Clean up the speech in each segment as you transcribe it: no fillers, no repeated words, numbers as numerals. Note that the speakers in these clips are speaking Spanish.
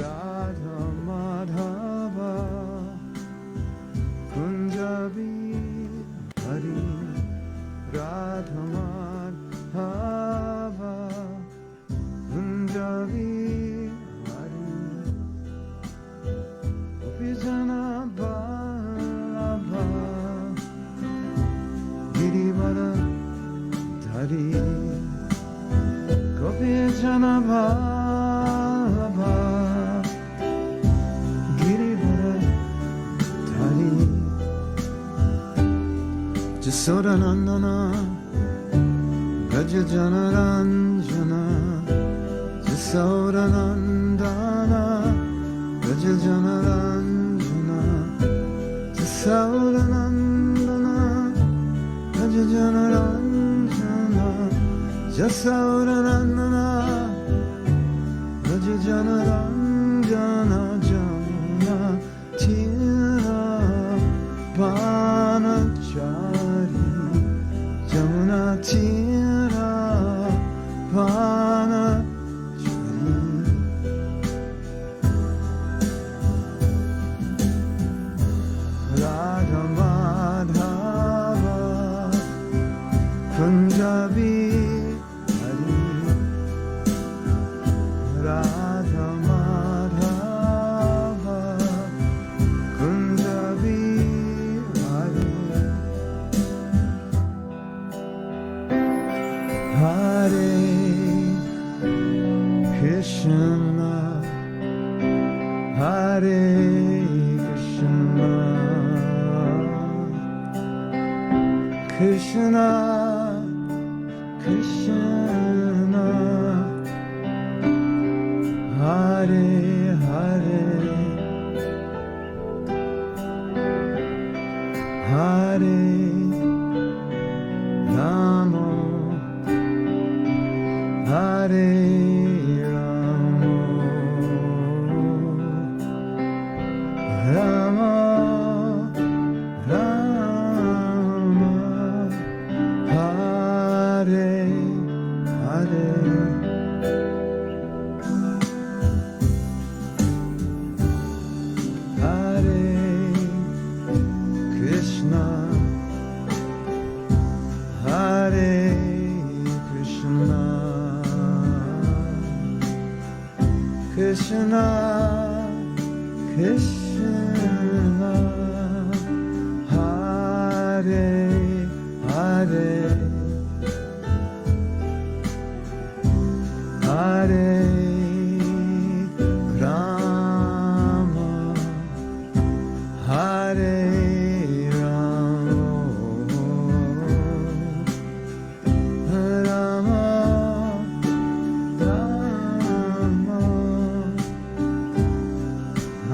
Radha Madhava Kunjabi Hari Radha Madhava Kunjabi Hari Gopijana Ballabha Girivara Dhari Gopijana Ballabha Girivara Dhari Jasodanandana Raja Janaranjana Jasodanandana Raja Janaranjana Jasodanandana Raja Janaranjana Jasodanandana Raja Janaranjana Jamuna Tira Panachari Jamuna Tira Panachari Radha Madhava Kunjabi Hari Radha Madhava Kunjabi Hari Hare Krishna Hare Krishna Krishna Krishna Hare Hare Hare Rama Hare Rama Rama Rama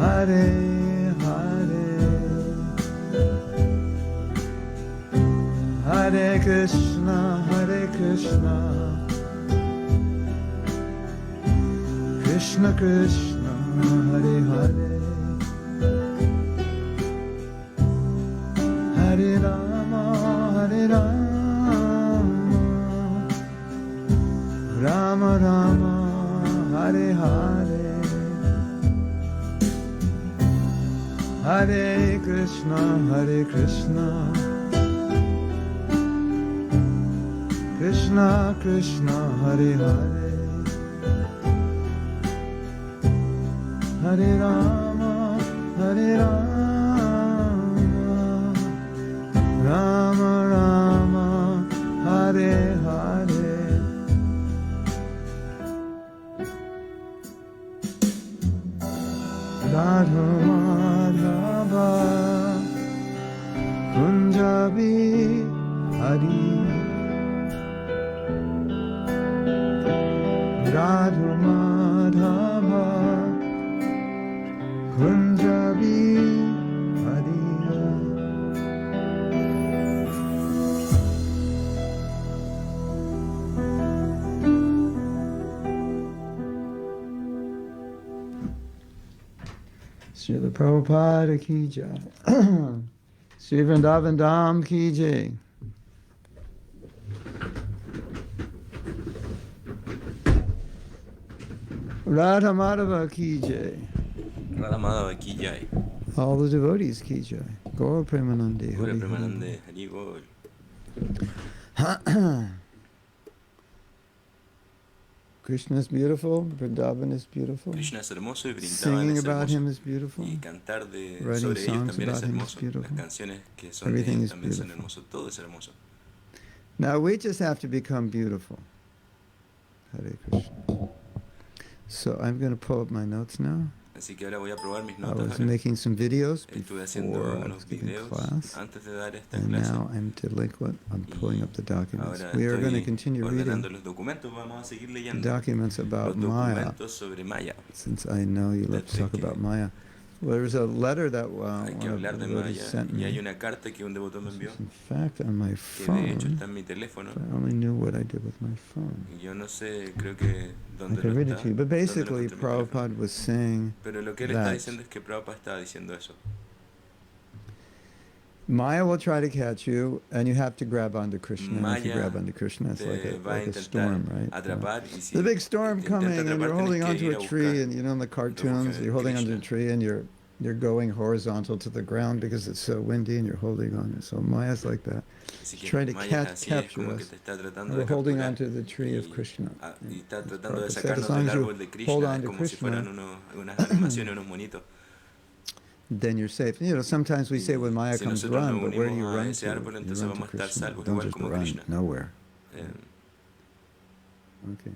Hare Hare Hare Krishna Hare Krishna Krishna Krishna Hare Hare Hare Rama Hare Rama Rama Rama Hare Hare Hare Krishna Krishna Krishna Hare Hare Hare Rama Rama Rama Hare Hare Hare Krishna Krishna Krishna Hare Hare Hare Rama Rama Rama Hare Hare Radha Madhava Kunjabi Hari Radha Madhava Kunjabi Hari Srila Prabhupada ki jai. Sri Vrindavan Dham ki jai. Radha Madhava ki jai. Radha Madhava ki jai. All the devotees ki jai. Gaura Premanande. Gaura Premanande. Hari Bol. Krishna is beautiful, Vrindavan is beautiful. Krishna es hermoso y Vrindavan Singing es about hermoso. him is beautiful. Y cantar Writing sobre ellos songs también es about him is hermoso. Las beautiful. canciones que son de Everything él is también son beautiful. hermosos. Todo es hermoso. Now we just have to become beautiful. Hare Krishna. So I'm going to pull up my notes now. Así que ahora voy a probar mis I notas. was making some videos Estuve haciendo before I was unos giving videos class. antes de dar esta And clase. now I'm delinquent. I'm pulling up the documents. Ahora We are going to estoy continue ordenando reading los documentos. Vamos a seguir the leyendo documents los about Maya, documentos sobre Maya. since I know you love to talk about Maya. Well, there's a letter that Hay que one of hablar the de devotees Maya. sent Y hay me. una carta que un devoto me envió, In fact, on my que de hecho phone, está en mi teléfono. if I only knew what I did with my phone. Y yo no sé, creo que I dónde could lo read está. it to you. But dónde lo basically, encontré en mi teléfono. Prabhupada was saying Pero lo que él está that diciendo es que Prabhupada estaba diciendo eso. Maya will try to catch you, and you have to grab onto Krishna. And if you Maya grab onto Krishna, it's like te va a like a intentar storm, right? atrapar y si There's a big storm te intenta coming, and atrapar you're tienes holding que onto ir a a tree, buscar and you know in the cartoons, refugio you're en holding onto a Krishna. tree, and you're going horizontal to the ground because it's so windy, and you're holding on. So Maya's like that. Así She's que trying to Maya es así, es capture como que us. te está tratando We're de holding capturar onto the tree of y, Krishna. y está And as tratando de Prabhupada said, sacarnos as long del as you árbol de hold Krishna, on es to como si fueran Krishna, unas animaciones, unos monitos. then you're safe. You know, sometimes we say when Maya Si comes, nosotros run, nos but where do you unimos a run ese to? árbol, You entonces run to vamos a estar Krishna. salvos, Don't igual just como run Krishna. nowhere. Eh, Okay.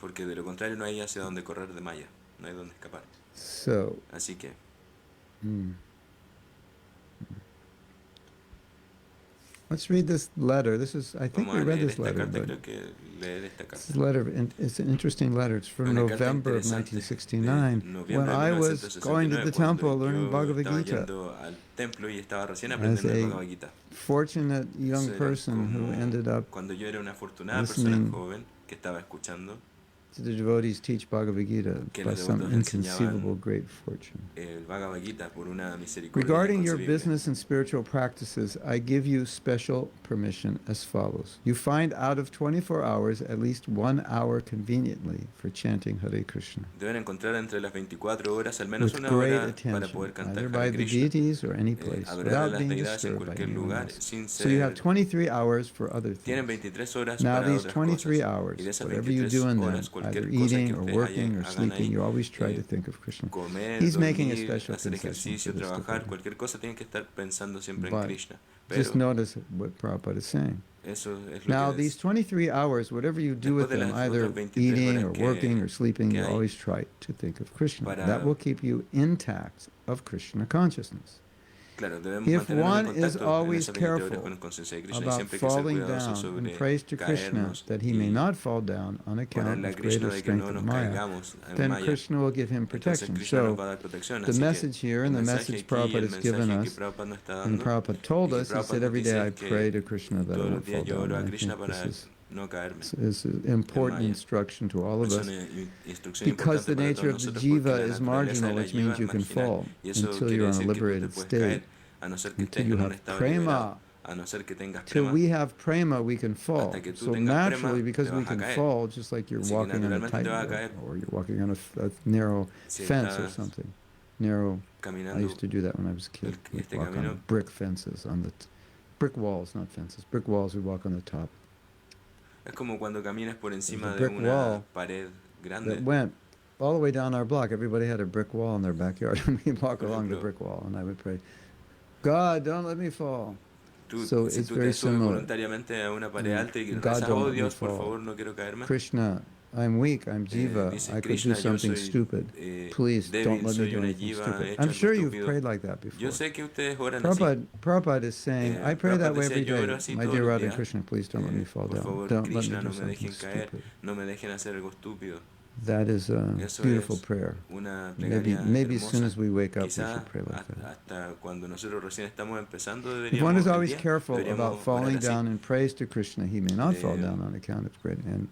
Porque de lo contrario no hay hacia dónde correr de Maya, no hay dónde escapar. So, Así que let's read this letter. This is, I think vamos we a read leer this esta letter, carta, but creo que leer esta this carta. letter, it's an interesting letter. It's from Una carta November of interesante de 1969, when noviembre I de was going to 1969, the temple cuando learning yo Bhagavad estaba Gita yendo al templo y estaba recién as aprendiendo el a Bhagavad Gita. fortunate young Eso era person who como ended up cuando yo era una afortunada persona listening joven que estaba escuchando to the devotees teach Bhagavad Gita que by los some devotos inconceivable enseñaban great fortune. el Bhagavad Gita por una misericordia Regarding your inconcebible. business and spiritual practices, I give you special permission as follows. You find out of 24 hours at least 1 hour conveniently for chanting Hare Krishna, Deben encontrar entre las 24 horas al menos with una great hora para attention, poder cantar either Hare by the Krishna. deities or any place, Adorar a without las being deidades en disturbed by cualquier anyone lugar else. sin So you have ser. 23 hours for other Tienen things. 23 horas Now para these otras 23 cosas. hours, Y de esas whatever you 23 do in them, horas, cualquier either cosa que eating or ustedes working or hagan sleeping, ahí, you always try to think of Krishna. comer, He's making a dormir, special hacer concession ejercicio, for this trabajar, devotee. cualquier cosa tienen que estar pensando siempre en But Krishna. just Pero notice what Prabhupada is saying. eso es lo Now, que these 23 hours, whatever you do with Después de them, las either otras 23 eating or horas working or sleeping, que you hay always try to think of Krishna. para- That will keep you intact of Krishna consciousness. Claro, debemos If mantenernos one en is contacto en always esas 23 horas careful con conciencia de Krishna y about siempre hay que ser falling cuidadosos down sobre and praise to Krishna caernos that he may y not fall down on account orarle a of Krishna greater de que strength no of nos Maya, caigamos en then Maya. Krishna will give him Entonces protection. Krishna nos So va a dar protección. the Así message que here and the el message mensaje aquí, Prabhupada el has given mensaje que us, Prabhupada nos está and dando, Prabhupada told y que us, he Prabhupada said, nos every day I dice pray que to Krishna that I todos won't los fall días yo down. oro a And I Krishna think this para is no caerme. is an important Maya. instruction to all of Es us, una instrucción because importante the para nature todos of the nosotros porque jiva la is naturaleza de marginal, la which jiva means es you can marginal fall y eso until quiere you're on a decir que tú te liberated puedes state. caer a no ser que Until estés you en un have estado prema. liberado, a no ser que tengas Till prema. we have prema, we can fall. Hasta que tú So tengas naturally, prema, because te we vas a can caer. fall, just like you're Así que walking on a naturalmente te vas a tightrope, caer. or you're walking on a narrow Si fence or estás something. Narrow. I caminando used to do that when I was a kid. We'd este walk on camino, brick fences, on the brick walls, not fences. Brick walls, we'd walk on the top. es como cuando caminas por encima There's a de brick una wall pared That grande. went all the way down our block. Everybody had a brick wall in their backyard, and we'd walk Por along the ejemplo, brick wall, and I would pray, God, don't let me fall. Tú, si it's tú very te subes similar. voluntariamente a una pared alta y God, rezas, don't oh let me Dios, por fall. favor, no quiero caerme. Krishna, I'm weak, I'm jiva, Dice I could Krishna, do yo something soy stupid. Please débil, don't let me soy do una anything jiva, stupid. he hecho I'm algo sure you've estúpido. prayed like that Yo before. sé que ustedes oran así. Prabhupada is saying, I pray Prabhupada that way decía, every yo oro day. así My todos dear los Radha días. Krishna, please don't let me fall Por down. favor, Don't let me Krishna, do no me something dejen caer, stupid. no me dejen hacer algo estúpido. That is a Eso beautiful es prayer. una Maybe plegaria as soon hermosa. as we wake up, we Quizá should pray like that. hasta cuando nosotros recién estamos empezando If one deberíamos, is el always día, careful about deberíamos orar falling así. down in praise to Krishna, he may not fall down on account of great and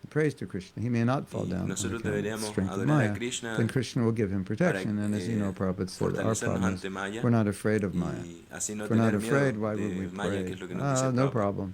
praise to Krishna. He may not fall Y down on nosotros account of the deberíamos strength of adorar a Maya. Krishna Then Krishna will give him para protection. And as you know, Prabhupada said, our fortalecernos problem is ante Maya we're not afraid of Maya. y así no If we're not tener miedo afraid, why would we de Maya, que pray? es lo que nos dice No Prabhupada. problem.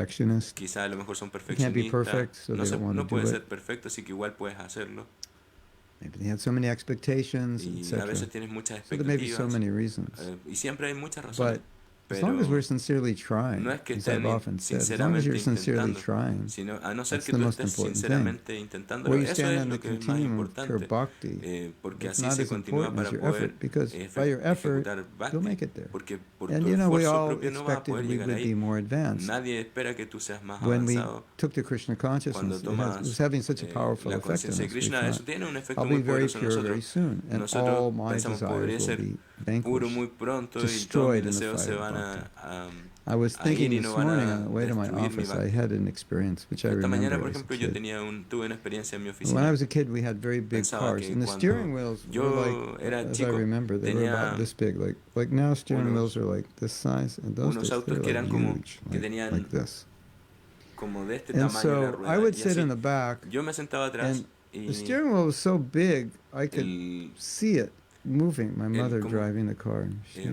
perfectionist. Quizá a lo mejor son They can't be perfect, perfeccionistas, so no, they don't want no to do pueden it. ser perfectos, así que igual puedes hacerlo. Maybe they had so many expectations, Y a etc. veces tienes muchas So there may be so expectativas, many reasons. y siempre hay muchas But razones. As long as pero we're sincerely trying, no es que as I've estén often said, as long as you're sinceramente sincerely intentando, trying, sino a no ser that's que the tú most estés important thing. sinceramente intentándolo. Where you Eso stand es on the lo que es más continuum of pure importante, bhakti, porque it's así not se as continúa important as para your poder effort, because by your effort, ejecutar you'll bhakti, make it there. porque por And tu you know, we esfuerzo all propio no vas a poder expected we llegar would be ahí. more advanced. Nadie espera que tú seas más When we avanzado. took to Krishna Cuando consciousness, it was tomas having such a powerful la effect on conciencia de us. We Krishna, thought, eso tiene un efecto I'll muy be very poderoso en pure nosotros. very soon, and Nosotros all my pensamos, desires podría will ser be puro muy vanquished, pronto y todos mis destroyed in the deseos se fire of van bhakti. I was a ir thinking y this no van morning a on the way to my destruir mi office, I bhakti. had an experience which I Esta mañana, remember por as a ejemplo, yo kid. tuve una experiencia en mi When I oficina. was a kid, we had very big Pensaba cars, que and the cuando steering wheels were yo like, era as I chico, remember, they were about tenía this big. Like now, steering wheels unos, are like this size, and those unos days they autos were que like eran como, huge, que like tenían this. como de este And tamaño la so I rueda. would Y sit in así, the back, yo me sentaba atrás and the y steering wheel was so big I could el, see it moving. My mother como, driving the car, and she,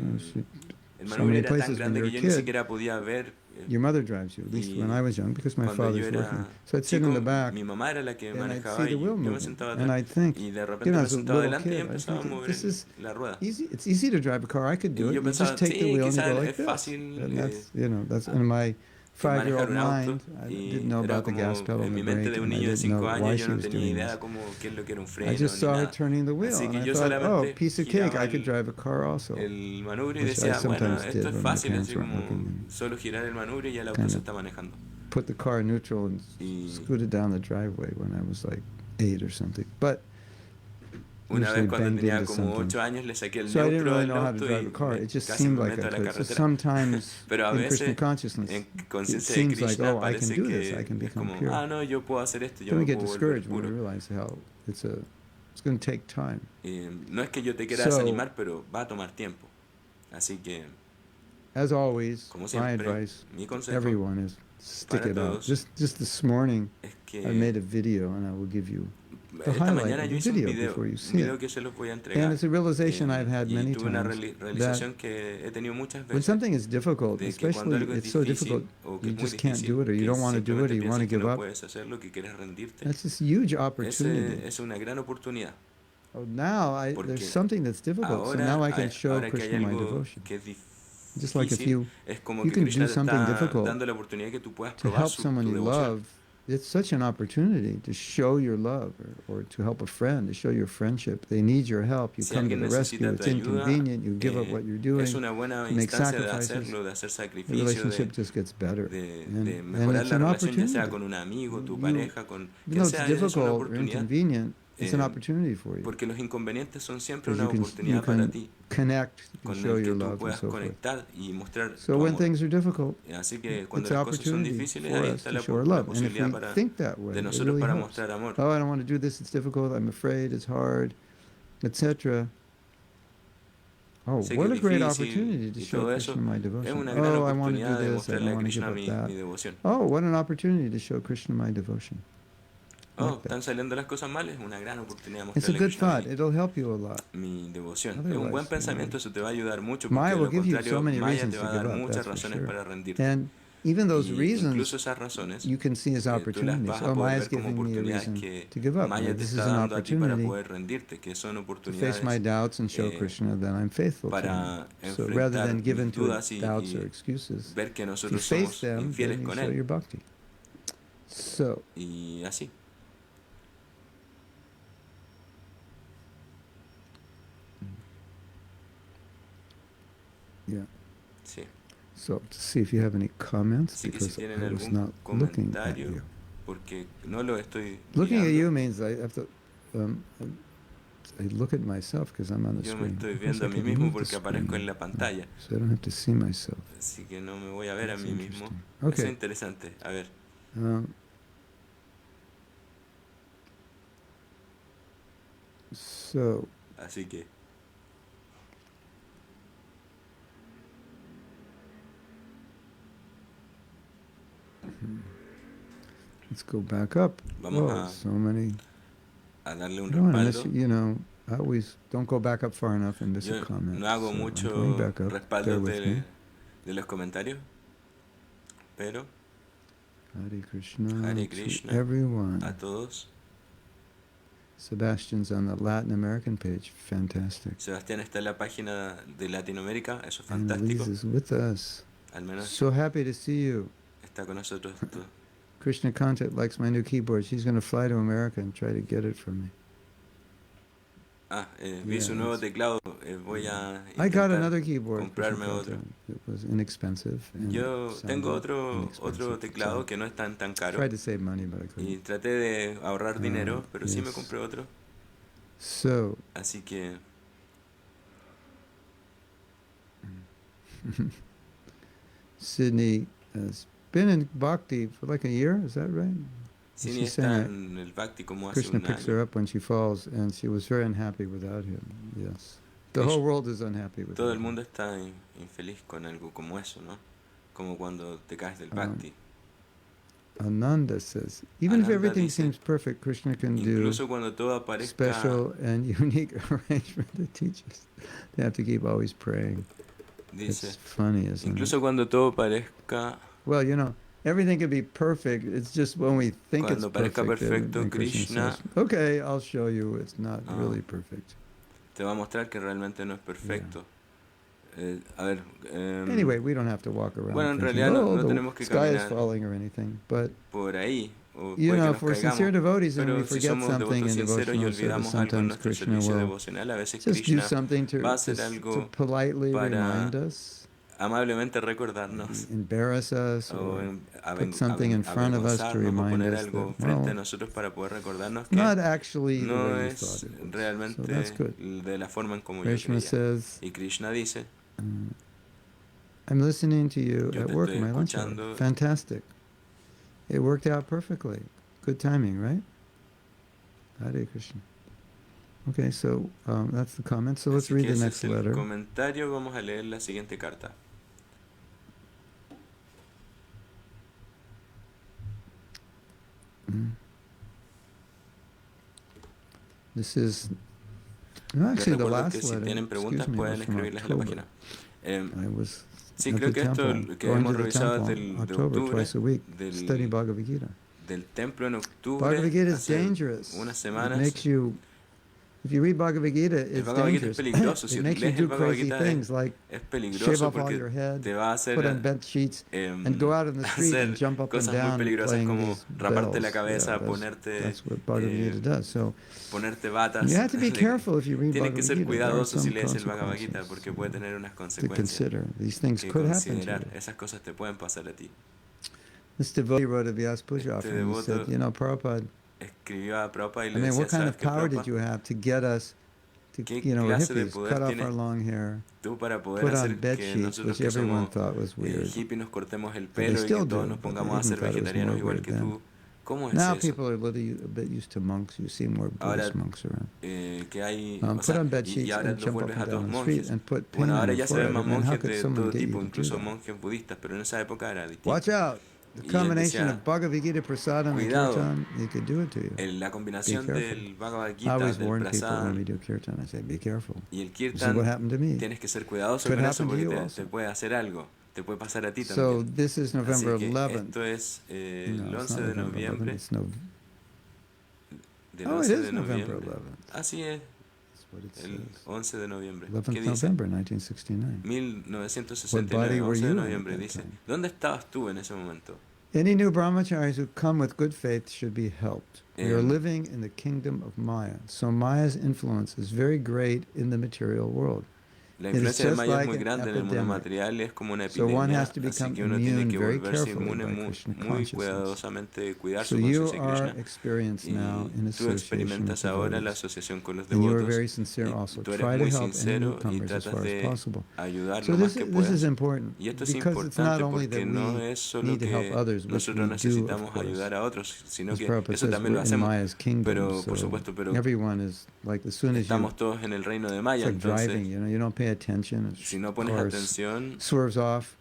el so manubrio many era tan places when grande you're que a yo ni kid, siquiera podía ver. your mother drives you, at least when I Y was young, because my cuando yo father's working. era So I'd sit in chico, the back, mi mamá era la que and I'd manejaba see the y wheel yo me moving, sentaba and atrás. I'd think, Y de you repente know, me as a sentaba little adelante y kid, I was empezaba a thinking, mover this is la rueda. easy. It's easy to drive a car. I could do Y it. yo You pensaba, just take the sí, wheel and you quizás go like es this. fácil And that's, you know, that's in my manejar 5-year-old un auto. mind. I didn't Y know era about the gas como pedal en and mi the mente brake, de un and I niño de didn't know 5 why años, yo she no was tenía doing idea this. qué es lo que era un I freno just ni saw her nada. turning the wheel, Así and que I yo thought, oh, solamente piece of cake. giraba I could drive a car also, el manubrio y which I decía, bueno, sometimes esto did es when my fácil, parents así weren't como looking, and solo girar el manubrio y el auto kind se of está manejando. put the car in neutral and Y scooted down the driveway when I was like 8 or something. But una usually vez cuando banged tenía into como something. 8 años le saqué el So I didn't neutro really del know how to auto drive y a car. It just casi seemed me like meto I a la could. So carretera. sometimes Pero a in Krishna veces consciousness, en it conciencia de seems like, Krishna oh, I can parece do this. I que can es become como, pure. no, yo puedo hacer esto, yo Then we me get puedo volver discouraged when we puro. realize how it's going to take time. No es que yo te quiera So, desanimar, pero va a tomar tiempo. Así que, as always, como my siempre, advice mi to consejo everyone is stick para it out. todos Just this morning, es I made que a video, and I will give you the esta highlight mañana of yo the hice un video video, before you see it. que se los voy a And entregar. it's a realization I've had Y many tuve una times that realización que he tenido muchas when veces, something is difficult, de que cuando especially algo es it's so difícil difficult, o que you es muy just can't difícil, do it, or you que don't want to do it, simplemente or you want to piensas que give no up. puedes hacerlo, que quieres rendirte, That's this huge opportunity. es una gran oportunidad. Oh, now there's Porque something that's difficult, so now I can show ahora que hay Krishna my algo devotion. que es Just like if difícil, es como you que can Krishna do te something está difficult dando la oportunidad que tú puedas to probar help someone tu you devoción. love, it's such an opportunity to show your love, or to help a friend, to show your friendship. They need your help. You Si come to alguien the rescue. necesita It's tu ayuda, inconvenient. You give up what you're es doing. una buena You make instancia de sacrifices. hacerlo, de hacer The sacrificio, relationship just gets better. de And mejorar it's la an relación, ya sea opportunity. con un amigo, tu You, pareja, con even quien though it's sea, es una difficult or oportunidad. inconvenient, it's an Eh, opportunity for you. Porque los inconvenientes son siempre Because una you oportunidad para can ti, connect, you can con show el que your tú love and puedas so forth. conectar y mostrar So tu when amor. things are difficult, Así que cuando it's an las cosas son opportunity difíciles, for ahí us está to show our la love. And if posibilidad we think that way, de it nosotros really para helps. mostrar amor. Oh, I don't want to do this, it's difficult, I'm afraid, it's hard, etc. Oh, Sé que what es a great difícil opportunity to y show todo eso, Krishna my es devotion. una gran Oh, I want to do oportunidad de this, I mostrarle don't a want to give Krishna up mi that. devoción. Oh, what an opportunity to show Krishna my devotion. Oh, Like that. están saliendo las cosas mal, es una gran oportunidad de It's a mostrarle a good Krishna thought. It'll help you a lot. mi devoción. Es un Otherwise, buen pensamiento, eso te va a ayudar mucho, Maya porque de will lo give you contrario, so many Maya reasons te to va a give dar up, muchas that's for razones sure. para rendirte. And even those Y incluso reasons esas razones, you can see as tú las opportunities. vas a Oh, poder Maya's ver como giving me a oportunidades reason que to give up. Maya te This is está an dando a ti para opportunity poder rendirte, que son to oportunidades face my doubts and show eh, Krishna that I'm faithful to para him. So rather than enfrentar give mis in to dudas doubts or y excuses, ver que if you nosotros face somos them, infieles then you con show Él. your bhakti. So, Y así. yeah. Sí. So to see if you have any comments, Así que si because tienen I was algún not looking at comentario, you. porque no lo estoy Looking at mirando. you means I have to. I look at myself because I'm on the Yo me screen. estoy Of course, viendo I a mí can mismo move the porque screen aparezco en now, la pantalla. so I don't have to see myself. Así que no me voy a ver a That's mí mismo. interesting. Eso Okay. es interesante. A ver. So Así que. let's go back up. Vamos So many. a darle un I don't want to miss respaldo. you. You know, I always don't go back up far enough and miss a Yo comment. no hago So I'm mucho going back up. Bear respaldo with me. de los comentarios, pero Hare Krishna, Hare to Krishna everyone. a todos. Sebastian's on the Latin American page. Fantastic. Sebastián está en la página de Latinoamérica, eso es And fantástico. Elise is with us. Al menos So happy to see you. está con nosotros. Krishna Content likes my new keyboard. She's going to fly to America and try to get it from me. Vi su nuevo teclado. Voy a I got intentar another keyboard. comprarme Krishna otro. Content. It was inexpensive. And Yo it tengo sounded otro inexpensive. teclado So que no es tan I caro. tried to save money, but I Y couldn't. traté de ahorrar dinero, pero sí me yes. compré otro. So, Así que Sydney has been in Bhakti for like a year, is that right? Sini She's está saying en el Bhakti como hace Krishna un picks año. her up when she falls, and she was very unhappy without him. Yes. The Krishna- whole world is unhappy with Todo el him. mundo está infeliz con algo como eso, ¿no? Como cuando te caes del Bhakti. Ananda says, even if Ananda everything dice, seems perfect, Krishna can do Incluso cuando todo aparezca, special and unique arrangement to teach us. They have to keep always praying. dice, It's funny, isn't it? incluso cuando todo parezca, Well, you know, everything can be perfect. It's just when we think it's Cuando parezca perfect. perfecto, then Krishna Krishna- says, okay, I'll show you it's not Ah. really perfect. te va a mostrar que realmente no es perfecto. A ver, Anyway, we don't have to walk around bueno, en thinking, realidad no- oh, no the tenemos que sky is caminar falling or anything. But, por ahí, o you puede know, que if nos we're sincere caigamos, devotees and we pero si forget somos something devotos in sinceros y devotional service, olvidamos algo en sometimes nuestro Krishna servicio will devocional, a veces just do Krishna something to va a hacer to algo politely para remind us, amablemente recordarnos embarrass us, o or put something in front of us to avergonzarnos o remind poner us algo that, frente a well, nosotros para poder recordarnos it's que not actually the no way you es thought it was. realmente So that's good. de la forma en como yo Krishna creía. says, Y Krishna dice, I'm listening to you Yo at te work estoy in my lunch hour. escuchando. Fantastic. It worked out perfectly. Good timing, right? Hare Krishna. Okay, so that's the comment. So let's así read que the ese next es el letter. comentario. Vamos a leer la siguiente carta. This is no, Les actually the recuerdo last que si letter. tienen preguntas excuse me, pueden was from escribirlas en la October. página. I was Sí, at creo the que esto temple, que going hemos to the revisado temple de October, octubre, twice a week, del- study Bhagavad Gita. del templo en octubre, Bhagavad Gita is hace dangerous. unas It semanas. makes you, if you read Bhagavad Gita, it's Bhagavad Gita es dangerous. peligroso. Si It makes you lees do el Bhagavad crazy Gita things like es shave peligroso off all porque your head, te va a hacer put on bed sheets, and go out in the street and hacer jump up and cosas muy down peligrosas playing como these raparte la bells. cabeza, Yeah, ponerte that's what Bhagavad Gita does. So ponerte batas. you have to be careful if you read Tienes Bhagavad que ser Gita. There are cuidadoso si some lees el Bhagavad Gita consequences porque puede tener unas to consecuencias consider. These things que could happen to considerar. you. Esas cosas te pueden pasar a ti. This devotee wrote a Vyas Puja Este offering. He said, devoto you know, Prabhupada, Escribió a Prabhupada y I le mean, decía, what kind ¿sabes of qué, power did Prabhupada? you have to get us to, ¿Qué you know, clase de hippies, poder cut off tienes our long hair, tú para poder put on hacer bed que sheets, nosotros which que everyone somos thought was weird. hippies nos cortemos el they pelo y still que todos do, nos but they pongamos a even ser thought it was vegetarianos more igual weird que then. tú? ¿Cómo es Now eso? people are a bit used to monks. You see more Ahora, Buddhist monks around. Que hay, Put on bed y sheets ahora and los jump up vuelves and a todos down the street monjes. and put paint Bueno, on ahora your ya se ven forehead. más I mean, how monjes could de someone todo get you tipo, to do incluso that? monjes budistas, pero en esa época era distinto. Watch out! The Y él combination decía, of Bhagavad Gita, Prasadam, and cuidado, Kirtan, it could do it to you. la combinación Be careful. del Bhagavad I Gita, always del warn people when Prasad we do Kirtan. I say, be careful. y el This is Kirtan, what happened to me. tienes que ser cuidadoso Could con eso happen to porque you te also. puede hacer algo, te puede pasar a ti So también. this is November Así que 11th. esto es el No, it's 11 not de November 11th. noviembre. It's no. Del Oh, it 11 is de November noviembre. 11th. Así es, That's what it el says. 11 de noviembre. 11th ¿Qué dice? November 1969. 1969, What body were 11 de you in at noviembre, that dice. time? ¿Dónde estabas tú en ese momento? Any new brahmacharis who come with good faith should be helped. We are Em, living in the kingdom of Maya, so Maya's influence is very great in the material world. La It is influencia de just Maya es like muy an grande en el mundo epidemic. material, es como una So one epidemia, has to así become que uno tiene immune que very volverse carefully inmune by muy, Krishna muy consciousness. cuidadosamente, cuidar So su you conciencia de are Krishna. experienced now in Y tú association with experimentas ahora la devotees. asociación con los And you are devotos very sincere y also. tú Try eres to muy help any sincero y newcomers as tratas far as de possible. ayudar So lo más que this is puedas. important Y esto es because it's not importante only porque that no we es solo need to help que others, which nosotros we do, of necesitamos course. ayudar a otros, sino As que Prabhupada eso says, también lo we're in hacemos, Maya's kingdom, pero por so supuesto, pero everyone is like as soon as you, estamos todos en el reino de it's Maya, like driving, entonces you know, you don't pay attention. si no Of pones course, atención, swerves off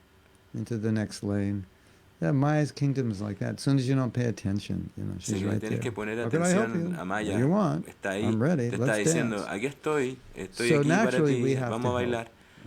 into the next lane. Yeah, Maya's kingdom is like that. As soon as you don't pay attention, you know, she's si right tienes there. que poner How can I help atención you? a What Maya, do you want? está ahí, I'm ready. te está Let's diciendo, dance. aquí estoy So aquí para naturally ti, we have vamos to a bailar. help.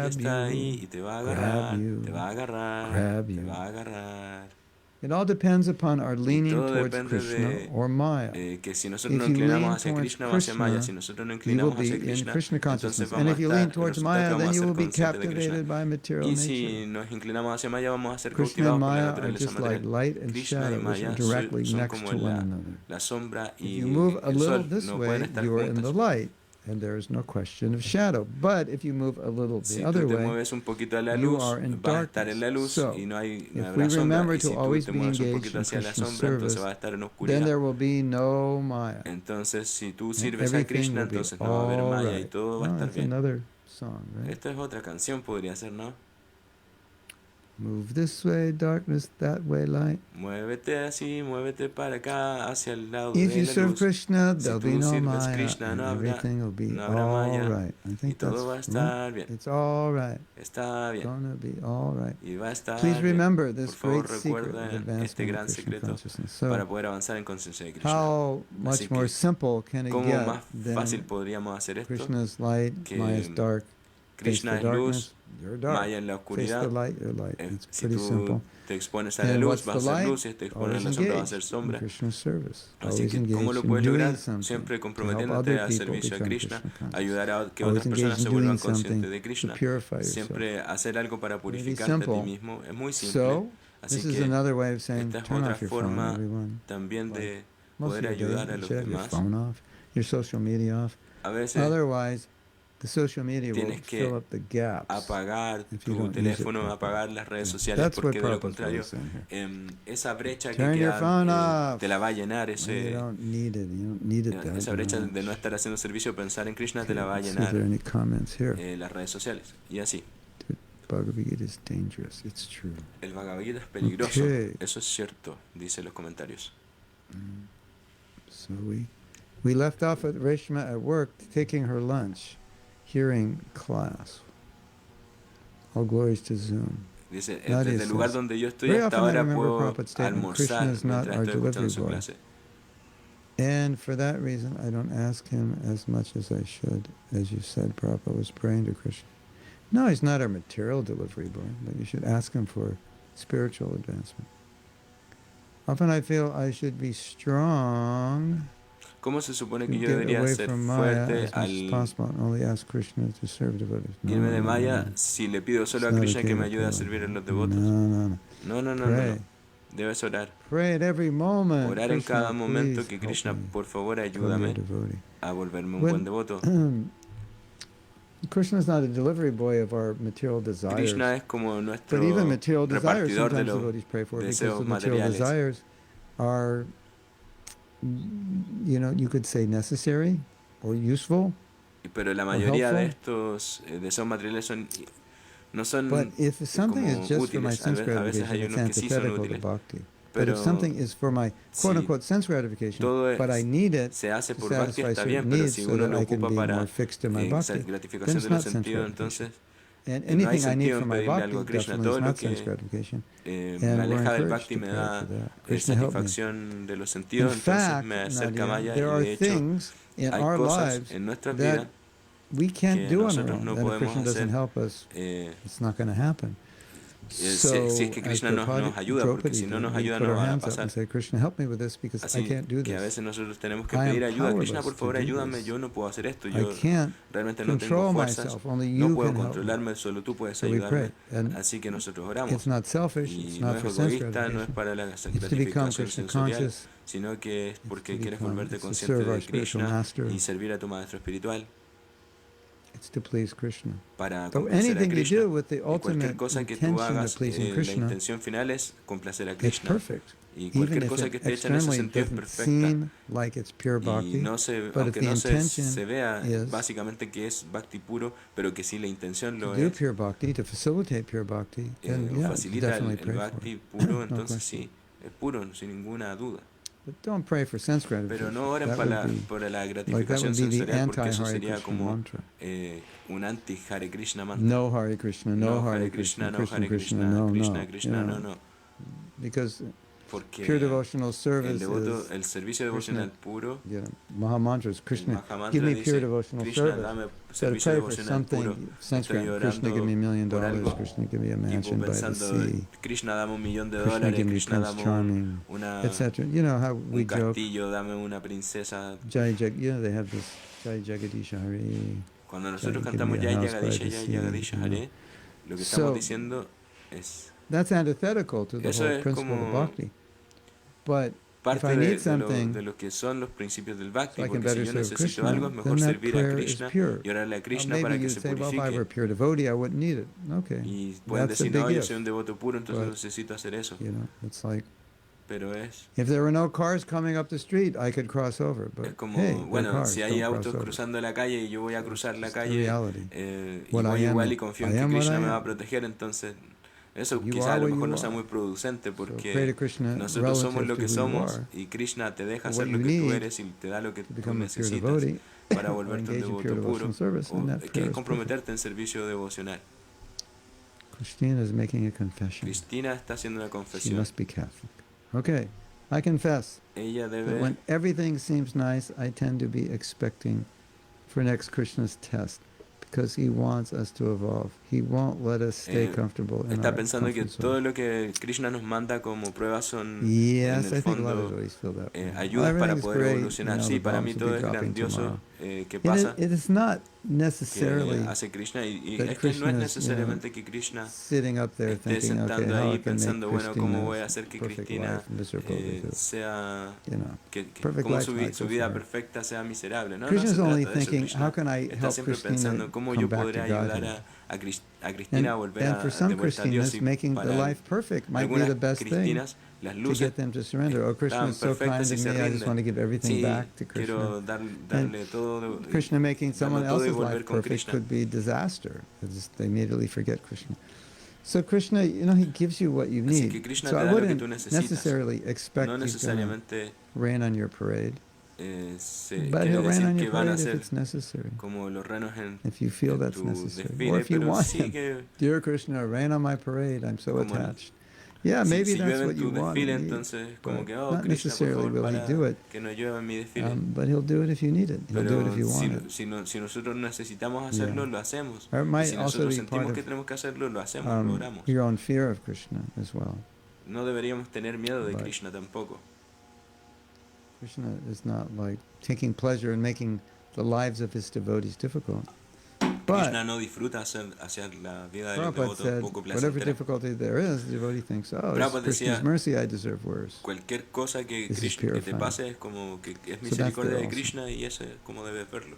grab está ahí you, y te va a grab agarrar, you, te va a agarrar, grab te you. va a agarrar. It all depends upon our Y leaning todo towards depende Krishna de or Maya. que si nosotros nos If you inclinamos lean hacia towards Krishna o hacia Maya, Krishna, si nosotros nos you will inclinamos hacia be in Krishna, Krishna entonces consciousness. And vamos if a you lean estar, el towards resultado es que Maya, vamos then a you ser will be conscientes de Krishna. captivated by material Y nature. si nos inclinamos hacia Maya, vamos a ser Krishna and cautivados por la Maya are naturaleza just like material. light and Krishna y shadow, which are Maya directly son next como to one another. la sombra If you y move a el little sol, this no pueden way, estar you are in the juntas. light, and there is no question of shadow. But if you move a little the Si other tú te way, mueves un poquito a la you luz, are in vas a estar en darkness. la luz So, y no if habrá we sombra. remember Y to si tú always te be mueves un engaged poquito in hacia la Krishna's sombra, entonces service, vas a estar en then oscuridad. there will be no Maya, Entonces, si tú and sirves a everything Krishna, will be entonces no va a haber all Maya y right. todo va a Oh, estar that's bien. another song, right? Esto es otra canción, podría ser, ¿no? Move this way, darkness, that way, light. Muévete así, muévete para acá, hacia el lado If de you la serve luz. Krishna, Si there'll be tú no sirves Maya, Krishna, and everything will be no habrá all Maya right. I y think that's todo va a estar bien. it's all right. Está bien. Gonna be all right. Y va a estar Please bien. remember Por this favor, great secret of recuerda este advancement of gran Krishna secreto consciousness. para So, poder avanzar en conciencia de Krishna. how Así much more que, simple can it ¿cómo get más fácil than podríamos hacer esto? Krishna's light, Maya's Que dark, face Krishna the es luz, darkness, you're dark. Maya en la Face the oscuridad. light, you're light. It's Si pretty tú simple. te expones a la And luz, what's vas the a ser light? luz, y si te expones a Always la sombra, vas a ser engaged in sombra. Krishna's service. Así Always que, ¿cómo lo engaged in puedes doing lograr? something Siempre to help comprometiéndote other al people servicio a become Krishna, Krishna conscious. ayudar a que Always otras personas engaged se in vuelvan doing something conscientes de to Krishna. purify yourself. Siempre hacer algo para Very purificarte a ti simple. mismo. Es muy simple. So, Así this is que another way of saying, esta es turn otra off your phone, forma everyone. también Like, de most of poder your day, ayudar a you los should have your demás. phone off, your social media off. A veces Otherwise, the social media will tienes fill que up the gaps apagar if you tu don't use it teléfono, properly. apagar las redes Yeah. sociales, That's what porque de lo Prabhupada's contrario, really saying here. esa brecha que Turn your phone queda off. te la va a llenar, You ese, don't need it. You don't need it that esa brecha much. de no estar haciendo servicio, pensar en Krishna, te Okay, la va a let's see if there are llenar any comments here. las redes sociales. Y así, Bhagavad Gita is dangerous. It's true. el Bhagavad Gita es peligroso, Okay. eso es cierto, dice los comentarios. So we left off at Reshma at work, taking her lunch, hearing class. All glories to Zoom. Dice, Nadia desde el lugar says, donde yo estoy very hasta often I ahora remember puedo Prabhupada's statement, Krishna almorzar is not mientras our estoy escuchando delivery su boy. clase. And for that reason, I don't ask him as much as I should. As you said, Prabhupada was praying to Krishna. No, he's not our material delivery boy, but you should ask him for spiritual advancement. Often I feel I should be strong, ¿Cómo se supone que yo get debería away ser from Maya fuerte as much as al possible and only ask Krishna to serve devotees? No, irme de no, Maya no. si le pido solo a It's not Krishna okay que me to ayude a pray servir a like los that. devotos? No, no, no. No, no, no, no, Pray. no. Debes orar. Pray at every moment. Orar en Krishna, cada momento please que help Krishna, me por favor, become ayúdame your devotee. a volverme un When- buen devoto. Krishna is not a delivery boy of our material desires. Krishna es como nuestro But even material desires, repartidor de sometimes los devotees pray for, because deseos the material materiales. desires are, you could say necessary or useful. Pero la mayoría de helpful. estos deseos materiales no son But if something como is just for my útiles. sense A veces hay gratification, it's unos que sí son antithetical to útiles. bhakti. But Pero if something is for my quote-unquote sense gratification, todo but I need it se hace to por bhakti satisfy está bien, certain pero needs si so uno that lo I can ocupa be para more fixed in my bhakti, then gratificación it's de los not sense sentidos, gratification. entonces And no hay anything I need sentido for en my pedirle bhakti algo a Krishna. definitely Todo is lo not sense que gratification. me And we're aleja del encouraged bhakti to me pray da for that. Krishna help me. satisfacción de los In sentidos, entonces fact, me acerca a Nadia, Maya, there y are de hecho things in hay our cosas lives en nuestras that vidas we can't que do on our nosotros own. no That if podemos Krishna doesn't hacer, help us, it's not going to happen. si es que as Krishna nos ayuda, porque si no nos we ayuda put no our va a hands up pasar. and say, Krishna, help me with this because I Así can't do que a this. veces nosotros tenemos que I am pedir ayuda. Krishna, powerless por to favor, do ayúdame, this. yo no puedo hacer esto, I yo can't realmente no tengo control fuerzas, myself. Only no you puedo can help me. controlarme, solo tú puedes So we pray. ayudarme. And Así que nosotros oramos. it's not selfish. It's Y no not es for sense egoísta, no es gratification. para la It's to become gratificación Krishna sensorial, conscious. sino que es porque to quieres become- volverte it's to consciente serve our de spiritual Krishna master. y servir a tu maestro espiritual It's to please Krishna. para So complacer a anything you Krishna. do with the Y cualquier ultimate cosa que tú intention of hagas, pleasing la Krishna, intención final es complacer a it's Krishna. perfect. Y Even cualquier if cosa it que esté hecha en ese externally sentido es doesn't perfecta. seem like it's pure Y bhakti, no se, but if aunque the no se intention vea is básicamente que es bhakti puro, pero que sí la intención to lo do es, pure bhakti, to facilitate pure bhakti, then yeah, facilita definitely el pray for bhakti it. puro, No entonces question. sí, es puro, sin ninguna duda. But don't pray for sense Pero gratification. no oren That para would be por la like that gratificación would be the sensorial, porque eso anti-Hare sería Krishna como mantra. un anti-Hare Krishna mantra. No Hare Krishna, no Hare Krishna, no Krishna Hare Krishna, Krishna, no, Krishna no. Krishna, You no, know, no. because porque pure devotional service el servicio devocional puro, yeah, Mahamantras, el Krishna, Mahamantra give me pure dice, devotional Krishna, service. dame So to servicio pray for devocional puro, something, sanskrit, estoy Krishna, give me $1 million, por algo, Krishna, give me a tipo mansion by the pensando, sea, Krishna, dame $1.000.000, Krishna, give me Krishna, Prince dame Charming, etc. You know how we un joke, castillo, dame una princesa. Jai Jag, you know, they have this Jai Jagadisha Hare, Cuando Jai, nosotros give cantamos me a Jai house by Jagadisha, the Jai sea, Jagadisha you know. Hare, lo que estamos So, diciendo es, that's antithetical to the eso whole es principle of como bhakti. But if parte I need de something lo que son los principios del so Bhakti, I can porque si better yo serve necesito algo, Krishna, es then mejor that servir a prayer is Krishna pure. y orarle a Krishna Maybe para que you'd se say, well, if I were a purifique. pure devotee, I wouldn't need it. Okay, Y pueden that's a decir, big no, yo if. soy un devoto puro, entonces But, necesito hacer eso. you know, it's like, Pero es if there were no cars coming up the street, I could cross over. But como, hey, they're bueno, cars, si hay don't cross autos over. cruzando la calle y yo voy a So cruzar it's la just the calle reality. y What voy I am, igual y confío en I que am what Krishna I me va a am. proteger, entonces eso You quizá a are lo what mejor you no sea are. muy producente So pray porque to Krishna nosotros somos relative lo to que who you somos are. y Krishna te deja For hacer what lo you que tú need eres y te da lo que to tú become a pure necesitas devotee para or volverte un engage in pure devoto puro, devotional service, and that que prayer es is perfect. comprometerte en servicio devocional. Christina is making a confession. Cristina está haciendo una She confesión. must be Catholic. Okay, I confess Ella that debe, when everything seems nice, I tend to be expecting for next Krishna's test because he wants us to evolve. He won't let us stay comfortable in está our pensando que comfort todo zone. lo que Krishna nos manda como pruebas son en Yes, el I think a lot of fondo devotees feel that way. Well, ayudas para everything's poder great, evolucionar. the Sí, para bombs mí will todo be es dropping grandioso tomorrow. que And pasa, it is not que necessarily hace Krishna y that es que no es Krishna is, necesariamente que Krishna sitting up there esté thinking, okay, sentando how I ahí can make pensando, bueno, ¿cómo voy a Christina's hacer que perfect Cristina life miserable because, sea, que perfect cómo life not su good vida for her. perfecta sea miserable? No, no Krishna's se only trata de eso. thinking, how Krishna can I está help siempre Christina pensando cómo come yo back podré to ayudar Godhead? a Cristina a volver And for de some vuelta a Dios Christinas, y making the para life perfect might be algunas the best thing Cristinas las to luces get them to surrender. Oh, Krishna están is so kind perfectas to y se me, I just want rinden. to give everything Sí, back to Krishna. quiero And darle todo, Krishna making someone darlo todo y else's volver life con perfect Krishna. could be disaster. They immediately forget Krishna. So Krishna, he gives you what you Así need. que Krishna So te I da lo que wouldn't tú necesitas. necessarily expect No he's going to necesariamente rain on your parade, but quiere he'll rain decir on que your van a parade if ser it's necessary. como los renos If you feel en that's tu necessary. Or desfile, if you pero want sí him. que Dear Krishna, rain on my parade. I'm so como attached. Yeah, maybe si that's llueve en what you tu want desfile, and need. entonces como But que, oh, not Krishna, por necessarily favor, will he para do it. que no llueva en mi desfile. But he'll do it if you need it. He'll do it if Pero you want it. si nosotros necesitamos hacerlo, lo hacemos. Or it Y might si also nosotros be sentimos part que of tenemos que hacerlo, lo hacemos, lo oramos. your own fear of Krishna as well. No deberíamos tener miedo de But Krishna tampoco. Krishna is not like taking pleasure in making the lives of his devotees difficult. Krishna But no disfruta hacer la vida de los Prabhupada devotos said, poco whatever placentera. difficulty there is, the devotee thinks, oh, it's Prabhupada Krishna's decía, mercy, I deserve worse. cualquier cosa que This is que te purifying. pase es como que es So that's misericordia there de also. Krishna y eso es como debes verlo.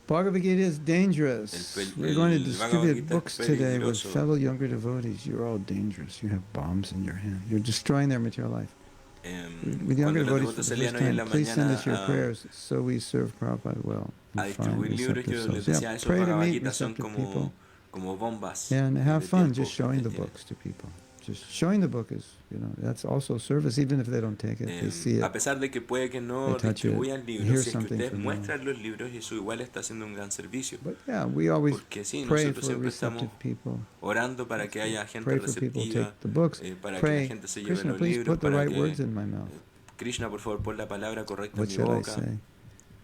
Bhagavad Gita is dangerous. We're going to Bhagavad distribute Gita books es today with peligroso. fellow younger devotees. You're all dangerous. You have bombs in your hand. You're destroying their material life. With younger Cuando los devotees for devotos the salían first hoy en time, la please send us mañana your prayers so we serve Prabhupada well. a And find distribuir libros, receptive yo les souls. decía, Yeah, esos pray to Bhagavad meet Gita son receptive people como bombas and have de fun tiempo just showing the que tienen. books to people. Just showing the book is, that's also service, even if they don't take it. They see A it. pesar de que puede que no They touch it, distribuyan hear libros, si es que something ustedes from muestran los libros, eso igual está haciendo un gran servicio. But yeah, we always Porque sí, pray nosotros for siempre estamos receptive people. orando para que haya gente Pray for people to receptiva, take the books. para que la Pray, gente se lleve Krishna, los please libros, put the para right que words in my mouth. Krishna, por favor, pon la palabra correcta en What mi should I boca. say?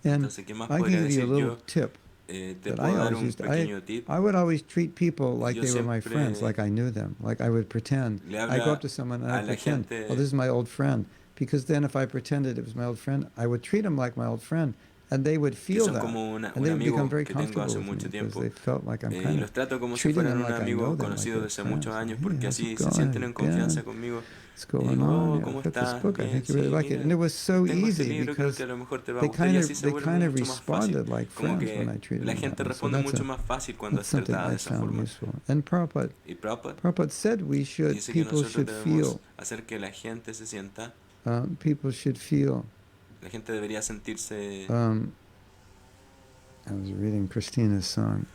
And Entonces, ¿qué más I podría can give you a decir little yo? tip Te that puedo I dar always un used. pequeño tip. I would always treat people like Yo they were my siempre friends, like I knew them, like I would pretend. le I go habla up to someone and a I la pretend, gente- oh, this is my old friend. Because then if I pretended it was my old friend, I would treat him like my old friend. And they would que feel son that. como And un they would amigo become very que tengo comfortable hace with me mucho because tiempo. they felt like I'm Y kind los of trato como si treating fueran them un like I amigo know them, like conocido they're desde friends. muchos años, Hey, porque how's así it se going? sienten en How you been? confianza conmigo. What's Y going digo, on? oh, Yeah, ¿cómo I got this estás? book. I Bien, think you really sí, like it. mira, And it was so tengo este easy libro, creo because que a lo mejor te va a they gustar y así se they vuelve kind of mucho más fácil. responded like Como friends when I que treated la them gente that way. So responde that's mucho más fácil cuando that's es something tratada I de esa found forma. useful. And Y Prabhupada Prabhupada said dice que people nosotros should debemos feel, hacer que la gente se sienta, people should feel. la gente debería sentirse. I was reading Christina's song.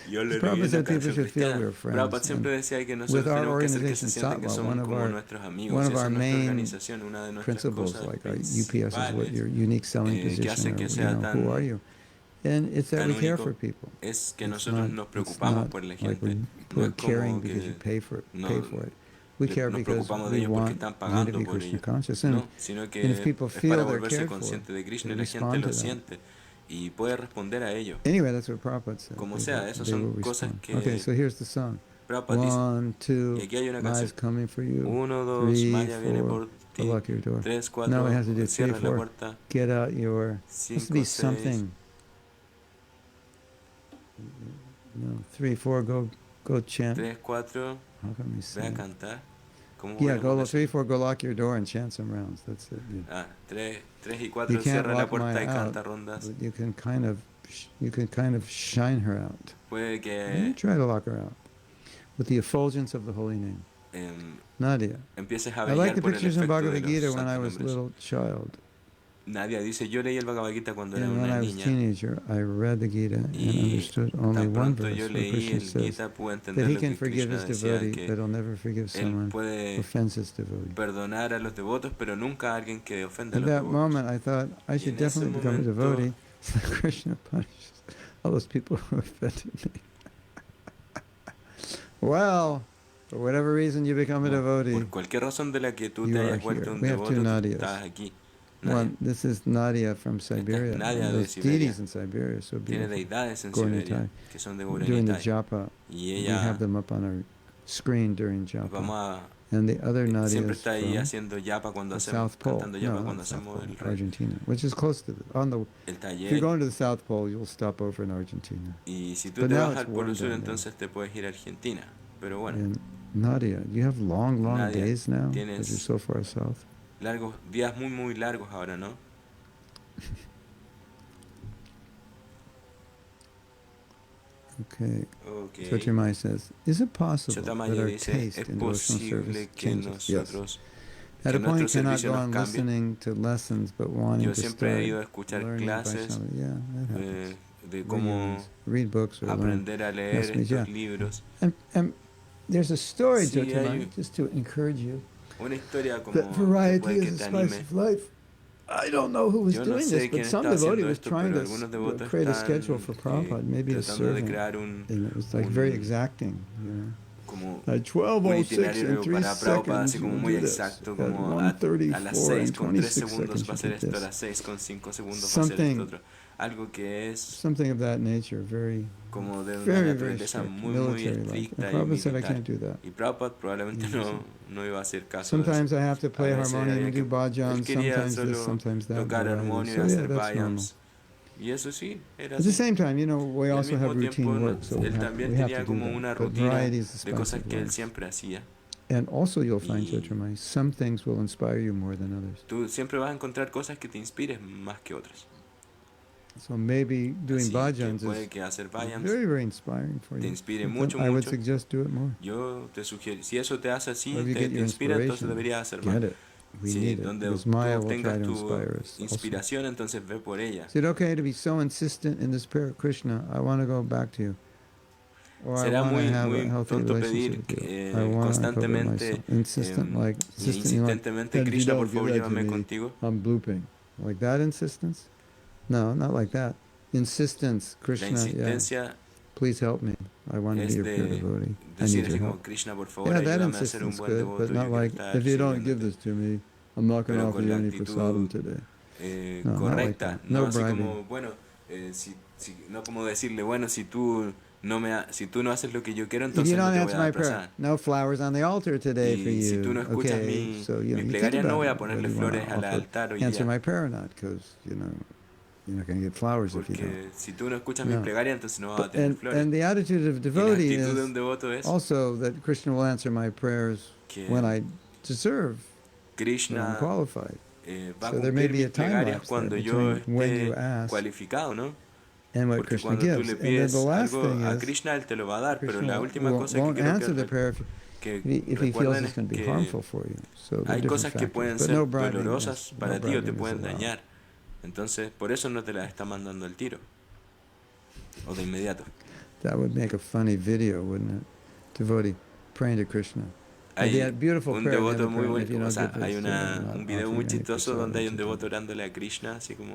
Yo le leí Prabhupada una said people canción should feel cristiana. we're friends. Prabhupada siempre decía que nosotros With our tenemos que hacer que se organization, sientan que Satwa, somos one of como our nuestros amigos. one Y of esa our es nuestra main organización, una de nuestras principles, cosas like our UPS is what principales your unique selling que hace position, que or sea who tan are you? And it's that tan we care único for people. es que It's nosotros not, nos it's preocupamos not por la like gente. No we're es caring como because you que pay for no, it. We care nos because preocupamos de we ellos porque want están you to pagando be por Krishna ello. conscious. No, sino And if que people es para feel they're volverse cared for, consciente de Krishna they y la gente respond lo to that. siente y puede responder a ello. Anyway, that's what Prabhupada said. Como sea, esas son cosas Okay, que so here's the song. Prabhupada dice. 1, Y 2, aquí hay una Maya's canción. coming for you. 1, 2, 3, Maya viene 4, por go ti. lock your door. 3, Now we 4, have to do 3, cierra la 4. puerta. Get out your. Must be 5, 6. something. No, 3, 4. Go chant. 3, 4. How can we Ve say? a cantar. ¿Cómo Yeah, podemos 3, decir? 4. Go lock your door and chant some rounds. That's it. Yeah. 3 y You 4, can't cierra la lock puerta Maya y out, canta rondas. but you can kind of shine her out. Puede You que try to lock her out with the effulgence of the holy name. Nadia. empieces a I like brillar the por el pictures in efecto de Bhagavad los Gita when I santos was a nombres. little child. Nadia dice, yo leí el Bhagavad Gita cuando era And when una I was a niña teenager, I read the Gita and y understood only tan one pronto verse yo where leí Krishna el says Gita pude that entender he lo can que forgive Krishna his decía, devotee, que but he'll never forgive él someone who puede offends his devotee. perdonar a los devotos, pero nunca a alguien que ofende a At los that devotos. moment, I thought I Y should en ese definitely become a momento devotee so that Krishna punishes all those people who offended me. Well, for whatever reason you become a devotee, por cualquier razón de la que tú te you are hayas vuelto here. un We have two devoto, tú Nadias. estás aquí. One, this is Nadia from Esta Siberia. es Nadia And de those Siberia. deities in Siberia are so Tiene beautiful. deidades en Gauranitai. Siberia que son de Doing the Gauranitai. japa, Y we have ella them up on our screen during japa. vamos And the other a, siempre Nadias está ahí from haciendo yapa cuando the hacemos, South Pole. cantando yapa No, cuando not South hacemos Pole, el rey. Argentina, which is close to El if you're taller. going to the South Pole, you'll stop over in Argentina. Y si tú But te now vas it's al Polo warm Sur, down there. entonces te puedes ir a Argentina. Pero bueno, And Nadia, you have long Nadia, days now because you're tienes so far south. largos, días muy muy largos ahora, ¿no? Okay. Okay. Chotamai says, is it possible that Chotamaya our dice, taste es in devotional posible service que changes? Yes. nosotros, At que a point, nuestro cannot servicio go nos on cambie. listening to lessons, but wanting Yo to siempre he start ido a escuchar learning clases Vaishnava. Yeah, that happens. de cómo Read books or learn. aprender a leer Yes, estos yeah. libros. And there's a story, Sí, Chotamai, hay just to encourage you. una historia como That que variety puede que is te the spice anime. of life. I don't know who was Yo no doing sé this, quién but some está haciendo devotee was esto, trying pero to algunos devotos create a están schedule for Prabhupada, maybe a tratando de servant. crear And it was like very exacting, you know. como At un 12:06 and itinerario 3 para Prabhupada, seconds, así you como will muy do this. exacto, At como a las 1:34 6 and con 3 26 segundos seconds, va a you hacer did esto, a this. las 6 con 5 segundos va a hacer esto otro. Algo que es Something of that nature, very, como de una very naturaleza strict, muy, muy military-like. And estricta y Prabhupada said, I militar. can't do that. Y Prabhupada probablemente no iba a hacer caso de eso. Sometimes I have to play A veces harmonium había and que- do bhajans, él quería sometimes solo this, sometimes that. tocar variety. armonio y So yeah, hacer that's normal. bhajans. Y eso sí, era At the así. same time, you know, we Y al also have mismo routine tiempo, work, so we él have también to tenía do como that. una But rutina variety is the de spice cosas of que él life. siempre hacía. And also you'll find, Y Chotamai, some things will inspire you more than others. tú siempre vas a encontrar cosas que te inspires más que otras. So maybe doing Así que bhajans puede is que hacer bhajans very, very inspiring for te you. inspire So mucho, I would mucho. suggest do it more. Yo te sugiero, si eso te hace así, Or if you te get your inspira, entonces inspiration, deberías hacer más. get it. We Si need it. donde Because tú Maya will try obtengas to tu inspire us also. inspiración, entonces ve por ella. Is it okay to be so insistent in this prayer, Krishna, I want to go back to you? Or I Será want to muy, have a muy healthy tonto relationship pedir with you. I want to go with constantemente, myself. Insistent, like, y insistent, you know, like, insistentemente, "And if you Krishna, don't por favor, give that to llévame me, contigo. I'm blooping." Like that insistence? No, not like that. Insistence, La Krishna, yeah. insistencia Please help me. I want to es be your pure de devotee. I decir need así your como, help. Krishna, por favor, Yeah, that ayúdame a ser un insistence buen good, devoto. but Yo not quiero like, estar if you don't give sirviéndote. this to me, I'm not going to Pero offer con you la any actitud prasadam today. No, not like correcta, that. no No así bribing. como, bueno, no como decirle, bueno, si tú no haces lo que yo quiero, If entonces you no don't te voy answer a my dar prayer, prasad. no flowers on the altar today for Y si tú no you. escuchas Okay, so mis you think plegarias, no about voy a it, ponerle whether you want flores to al altar hoy answer día. my prayer or not, because you're not going to get flowers if you don't. Porque si tú no escuchas mis No. plegarias, entonces no vas a tener And flores. the attitude of Y la devotee actitud de is un devoto es also that Krishna will answer my prayers que when I deserve, when I'm Krishna qualified. va a So there may cumplir be a mis time plegarias lapse cuando there yo between when you esté ask cualificado, ¿no? and what Porque Krishna cuando tú gives. le And then pides the last algo thing a is, Krishna, Él te lo va a dar, pero Krishna la última cosa que won't quiero answer the prayer que if he feels recuerden it's es going to be que harmful for you. So there are hay different cosas que factors. pueden But ser no bribing, dolorosas yes, para no ti o te bribing is pueden allowed. dañar. Entonces, por eso no te la está mandando al tiro. O de inmediato. That would make a funny video, wouldn't it? Devotee praying to Krishna. Hay That beautiful un prayer, the devoto other muy prayer, if you bueno, o don't sea, give hay this to me, I'm not un video offering muy any chistoso prasadam donde hay un today. devoto orándole a Krishna, así como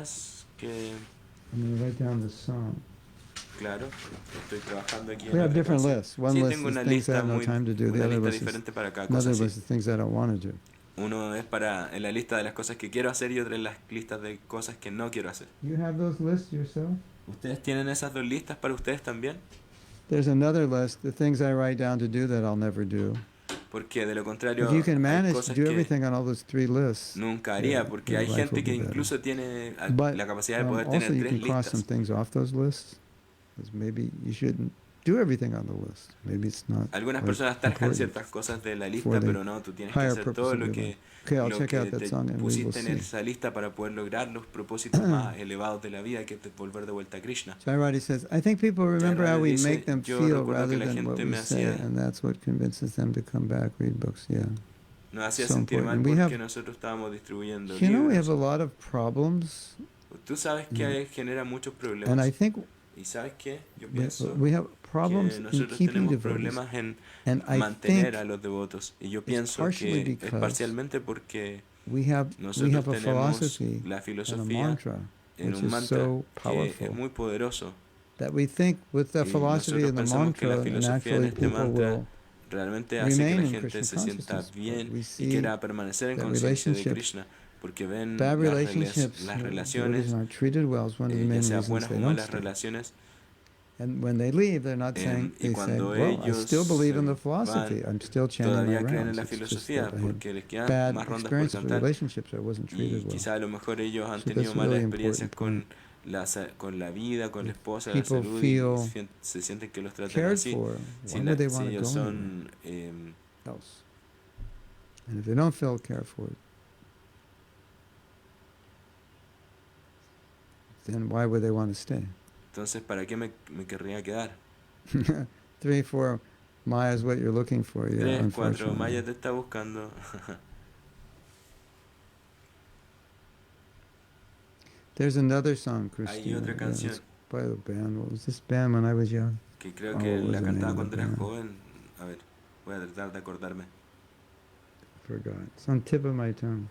cosas que, I'm going to write down the song. claro, estoy trabajando aquí en We la have different frecuencia. lists. One Sí, list tengo is una things I lista have no time to do. The una other lista list is diferente para cada another cosa, sí. list is things I don't want to do. Uno es para en la lista de las cosas que quiero hacer y otra en las listas de cosas que no quiero hacer. You have those lists yourself? ¿Ustedes tienen esas dos listas para ustedes también? There's another list, the things I write down to do that I'll never do. Porque de lo If contrario you can hay manage to cosas do que everything on all those 3 lists, nunca haría, porque your hay life gente will que be better. incluso tiene But la capacidad de poder tener also you 3 can cross some listas. things off those lists, because maybe you shouldn't do everything on the list. Maybe it's not Algunas like, personas tarjan important ciertas cosas de la for lista, the pero no, tú tienes que higher hacer purpose todo of lo your que, life. Okay, I'll lo check que out that te song and we will pusiste en see. esa lista para poder lograr los propósitos más elevados de la vida, que es volver de vuelta a Krishna. Jairati says, I think people remember how we Jairati make dice, them yo feel recuerdo que rather la than what gente we me say, hacía, and that's what convinces them to come back, read books. Yeah. nos hacía So sentir mal important. We porque have, nosotros estábamos distribuyendo you know, we have libros. a lot of problems, Tú sabes que genera muchos and I problemas. think ¿Y sabes qué? Yo pienso we have problems que in nosotros keeping tenemos devotees, problemas en and I mantener think a los devotos. Y yo it's pienso partially que es because parcialmente porque we have nosotros a tenemos philosophy la and a filosofía mantra en which un is mantra so que es powerful muy poderoso. that we think with the Y philosophy nosotros and the pensamos que la mantra, filosofía en naturally este people mantra will realmente hace que remain la in gente Krishna se sienta consciousness. But bien we y see quiera permanecer en that conciencia de relationships, Krishna, porque ven bad las relationships, devotees relaciones, aren't treated well is one of the ya main sea reasons buenas they o don't malas stay. relaciones, And when they leave, they're not saying, y they say, cuando well, I still ellos believe se in the van, philosophy. I'm still chanting my todavía creen en rounds. la It's just filosofía that I had porque les quedan bad más rondas por experiences with cantar relationships. I wasn't y treated well. quizá a lo mejor ellos han So tenido that's a malas really experiencias important point. con la vida, con la If esposa, la people salud y feel se sienten que los tratan cared así. for, Si, why would they si want to ellos go anywhere son else? And if they don't feel cared for, then why would they want to stay? entonces, ¿para qué me querría quedar? 3, 4 Maya is what you're looking for. Yeah, 3, 4, unfortunately. Maya te está buscando. There's another song, Hay Christina. otra canción By the band. What was this band when I was young? que creo Oh, que what was la the name cantaba of cuando the era band? joven. A ver, voy a tratar de acordarme. Forgot. It's on the tip of my tongue.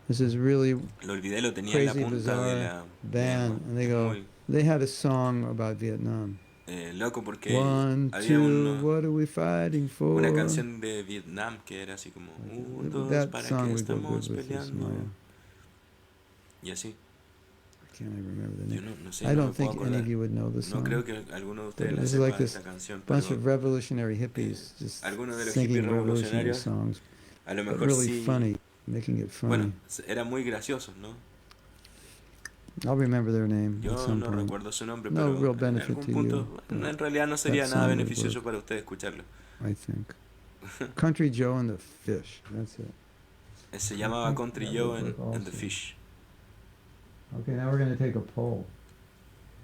This is really Lo olvidé, lo tenía en la crazy, punta de bizarre la band, lengua. and they Es go. muy They had a song about Vietnam. loco porque 1, había 2, what are we fighting for? una canción de Vietnam que era así como dos, That ¿para song qué would go good estamos with this, peleando? Maya. Y así. I can't even remember the Yo name. no sé, I no me don't puedo think any acordar. of you would know the No creo song. que alguno de But ustedes la this is like sepa this esta canción, bunch pero of revolutionary hippies just algunos de los singing hippies revolutionary revolucionarios songs, a lo but mejor really sí. funny, making it Bueno, funny. eran muy graciosos, ¿no? I'll remember their name at Yo some no point. recuerdo su nombre, No pero real en benefit algún to punto, you, but en realidad no sería that nada song would beneficioso work, para usted escucharlo. I think. Country Joe and the Fish. That's it. Se I llamaba think Country that Joe would work and the also. Fish. Okay, now we're going to take a poll.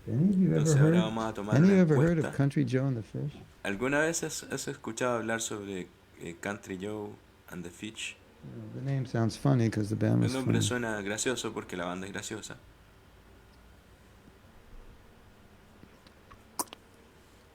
Any of you ever Entonces ahora heard? vamos a tomar Any of una you ever heard of encuesta. Country Joe and the Fish? ¿Alguna vez has escuchado hablar sobre Country Joe and the Fish? The name sounds funny because the band El was nombre funny. suena gracioso porque la banda es graciosa.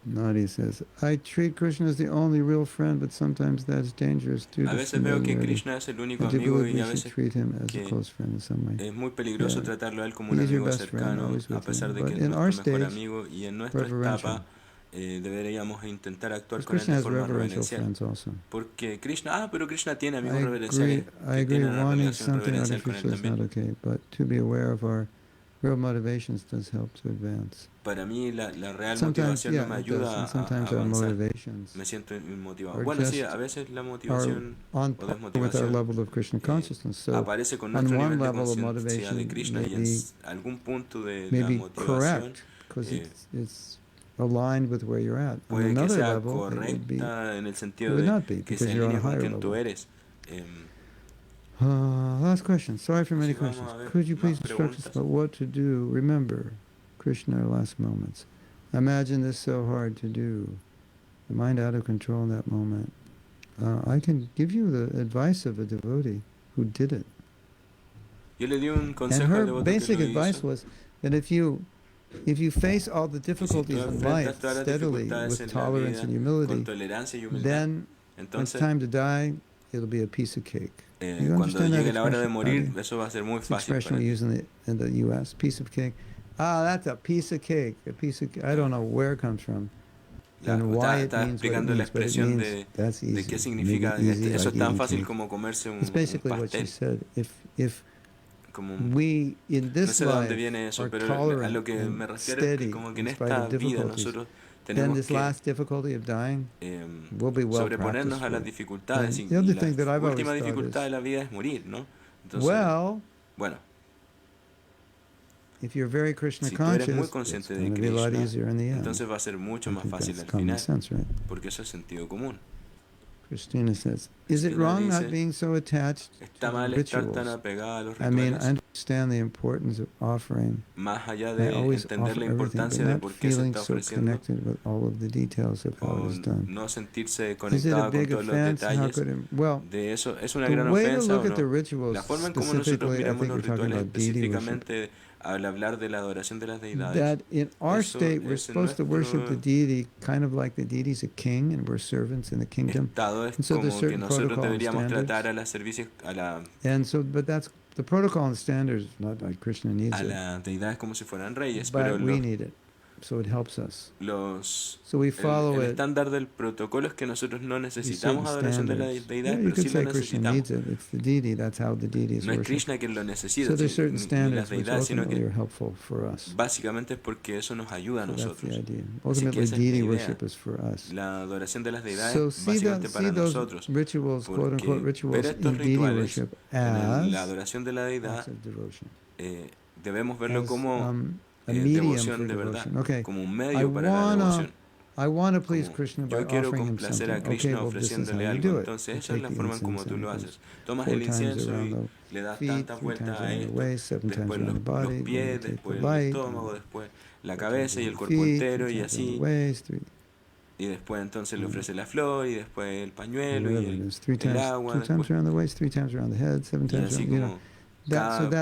Nadi says, I treat Krishna as the only real friend, but sometimes that's dangerous due A to veces veo que familiarity. Krishna es el único I do amigo believe y we a should veces treat him as a que close friend in some way. es muy peligroso Yeah. tratarlo a él como un He is your amigo best friend, cercano, always a with pesar you. de que But es in nuestro our mejor stage, amigo, y en nuestra reverential. etapa deberíamos intentar actuar Because con él Krishna de has forma reverential reverencial. friends also. Porque Krishna, pero Krishna tiene amigos I reverenciales que agree tienen una wanting relación something reverencial con él artificial is también. not okay, but to be aware of our real motivations does help to advance. Para mí la real Sometimes, motivación no me yeah, it does, ayuda and sometimes a our avanzar. motivations Me siento inmotivado. are Bueno, sí, just a veces la are motivación on o par with our desmotivación level of Krishna consciousness. So aparece con on nuestro one nivel de level of conciencia motivation de Krishna y en may algún punto de la be motivación correct because eh, it's aligned with where you're at. On puede que another sea level, it would be correcta en el it sentido would de not be que se because en you're on a línea con higher quien tú level. eres. Last question. Sorry for many Sí, vamos questions. a ver Could you más please instruct us preguntas. about what to do? Remember, Krishna, our last moments. Imagine this so hard to do. The mind out of control in that moment. I can give you the advice of a devotee who did it. Yo le di un And consejo al her devoto que basic lo advice hizo. was that if you face all the Que si tú difficulties in enfrentas life todas las steadily dificultades with en la tolerance vida and con humility, tolerancia y humildad, then when it's entonces time to die, it'll be a piece of cake. You cuando understand that llegue la hora de expression, morir, Adi? eso va a ser muy It's fácil expression para we ti. use in the U.S. Piece of cake. Ah, that's a piece of cake. A piece of. I don't know where it comes from. and why it Estaba means what it explicando la means, but it expresión means that's de easy. qué Make significa. it easy, Eso like es tan eating fácil cake. como comerse It's basically what she pastel. said. If Como, we in no this sé de dónde life viene eso, are pero a tolerant lo que me and refiero es que steady como que in en spite esta of vida difficulties, nosotros then tenemos this que last difficulty of dying will be well sobreponernos practiced a for las it. dificultades And the y other la thing that I've always última thought dificultad de is, la vida es morir, ¿no? Entonces, well, bueno, if you're very Krishna si tú eres muy conscious, it's consciente de going to be a lot Krishna, easier in the end. entonces va a ser mucho I más think fácil that's al common final, sense, right? porque eso es sentido común. Christina says, is it Cristina wrong not dice, being so attached to está the mal estar tan rituals? apegada a los I mean, I rituales, understand the importance of offering. más allá I de always entender offer la everything, but importancia de not por qué se feeling está so ofreciendo, connected with all of the details of how o it is done. no sentirse Is it a conectada con big todos los offense? How detalles could it? Well, de eso. ¿Es una the gran way to ofensa look o at the no? rituals La forma en cómo nosotros specifically, I miramos think los you're talking rituales about deity worship. específicamente al hablar de la adoración de las deidades, That in our eso state, we're es en supposed to worship the nuestro deity kind of like the deity's a king and we're servants in the kingdom. estado, es And so there's como que certain nosotros protocol and deberíamos standards. tratar a las servicios, And so, but that's the protocol and standards, not like Krishna needs a it, las deidades como si fueran reyes, but pero we need it. So it helps us. So we follow el it. estándar del protocolo es que nosotros no These necesitamos certain adoración de la standards. deidad, Yeah, you pero could sí lo say Krishna necesitamos. needs it. It's the deity. That's how the deity is No es worshipped. Krishna quien lo necesita, So there's certain ni las standards which deidades, sino ultimately que are helpful for us. básicamente es porque eso nos ayuda a So that's the nosotros. idea. Así que Ultimately, esa es la deity idea. worship is for us. La adoración de las deidades So básicamente para those nosotros. rituals, quote unquote, Porque ver rituals estos in deity rituales worship en la as adoración de la deidad, acts of devotion, debemos verlo as como a medium devoción for de verdad, devotion. Okay, como un I medio para la devoción. want to please Como Krishna by yo quiero offering him complacer something. a Okay, Krishna well, this is how ofreciéndole you algo, do it. entonces You esa es take la the forma en como incense tú and lo it goes haces. Tomas 4 el times incienso around y the le das feet, tantas 3 vueltas times a around the esto, waist, 7 times después around the los body, then you pies, take the después el light, estómago, después la 4 times cabeza y around el the cuerpo feet, 3 entero y times around the así. waist, 3, Y después entonces le ofrece la flor y después el pañuelo y whatever it is, 3 el times, agua 2 times después. around the waist, 3 times around the head, 7 Y times así around, you know. como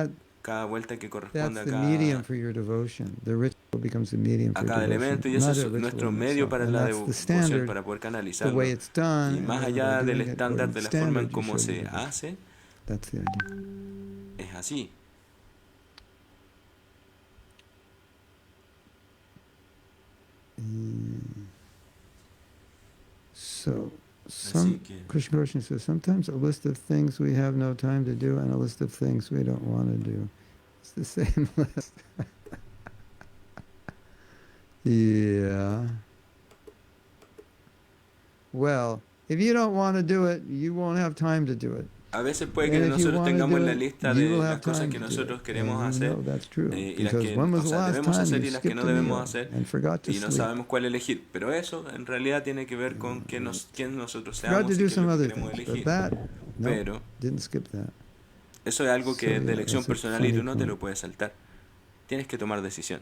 So cada vuelta que corresponde that's the medium for your devotion. The ritual becomes the medium a for cada devotion, elemento y ese not es a ritual nuestro in medio itself. para And la that's the devoción, standard, para poder the way canalizarlo. it's done, Y and más then allá by del doing it estándar according to de the la forma en standard, you cómo show se your devotion. hace, That's the idea. es así. So, Así que Krishna Krishna says, sometimes a list of things we have no time to do and a list of things we don't want to do. It's the same list. Yeah. Well, if you don't want to do it, you won't have time to do it. a veces puede que And if you nosotros want to tengamos do la it, lista you de will las have cosas time que to do nosotros it. queremos And you hacer know that's true. y las Because que, when o was the sea, last debemos time hacer you y las que skipped no a debemos meal hacer and forgot to y no sleep? sabemos cuál elegir. Pero eso en realidad tiene que ver con quién nosotros Forgot seamos to y do qué es some lo que other queremos things, elegir. but that, nope, Pero didn't skip that. eso es algo que es de yeah, elección that's a personal y funny tú no te point. lo puedes saltar. Tienes que tomar decisión.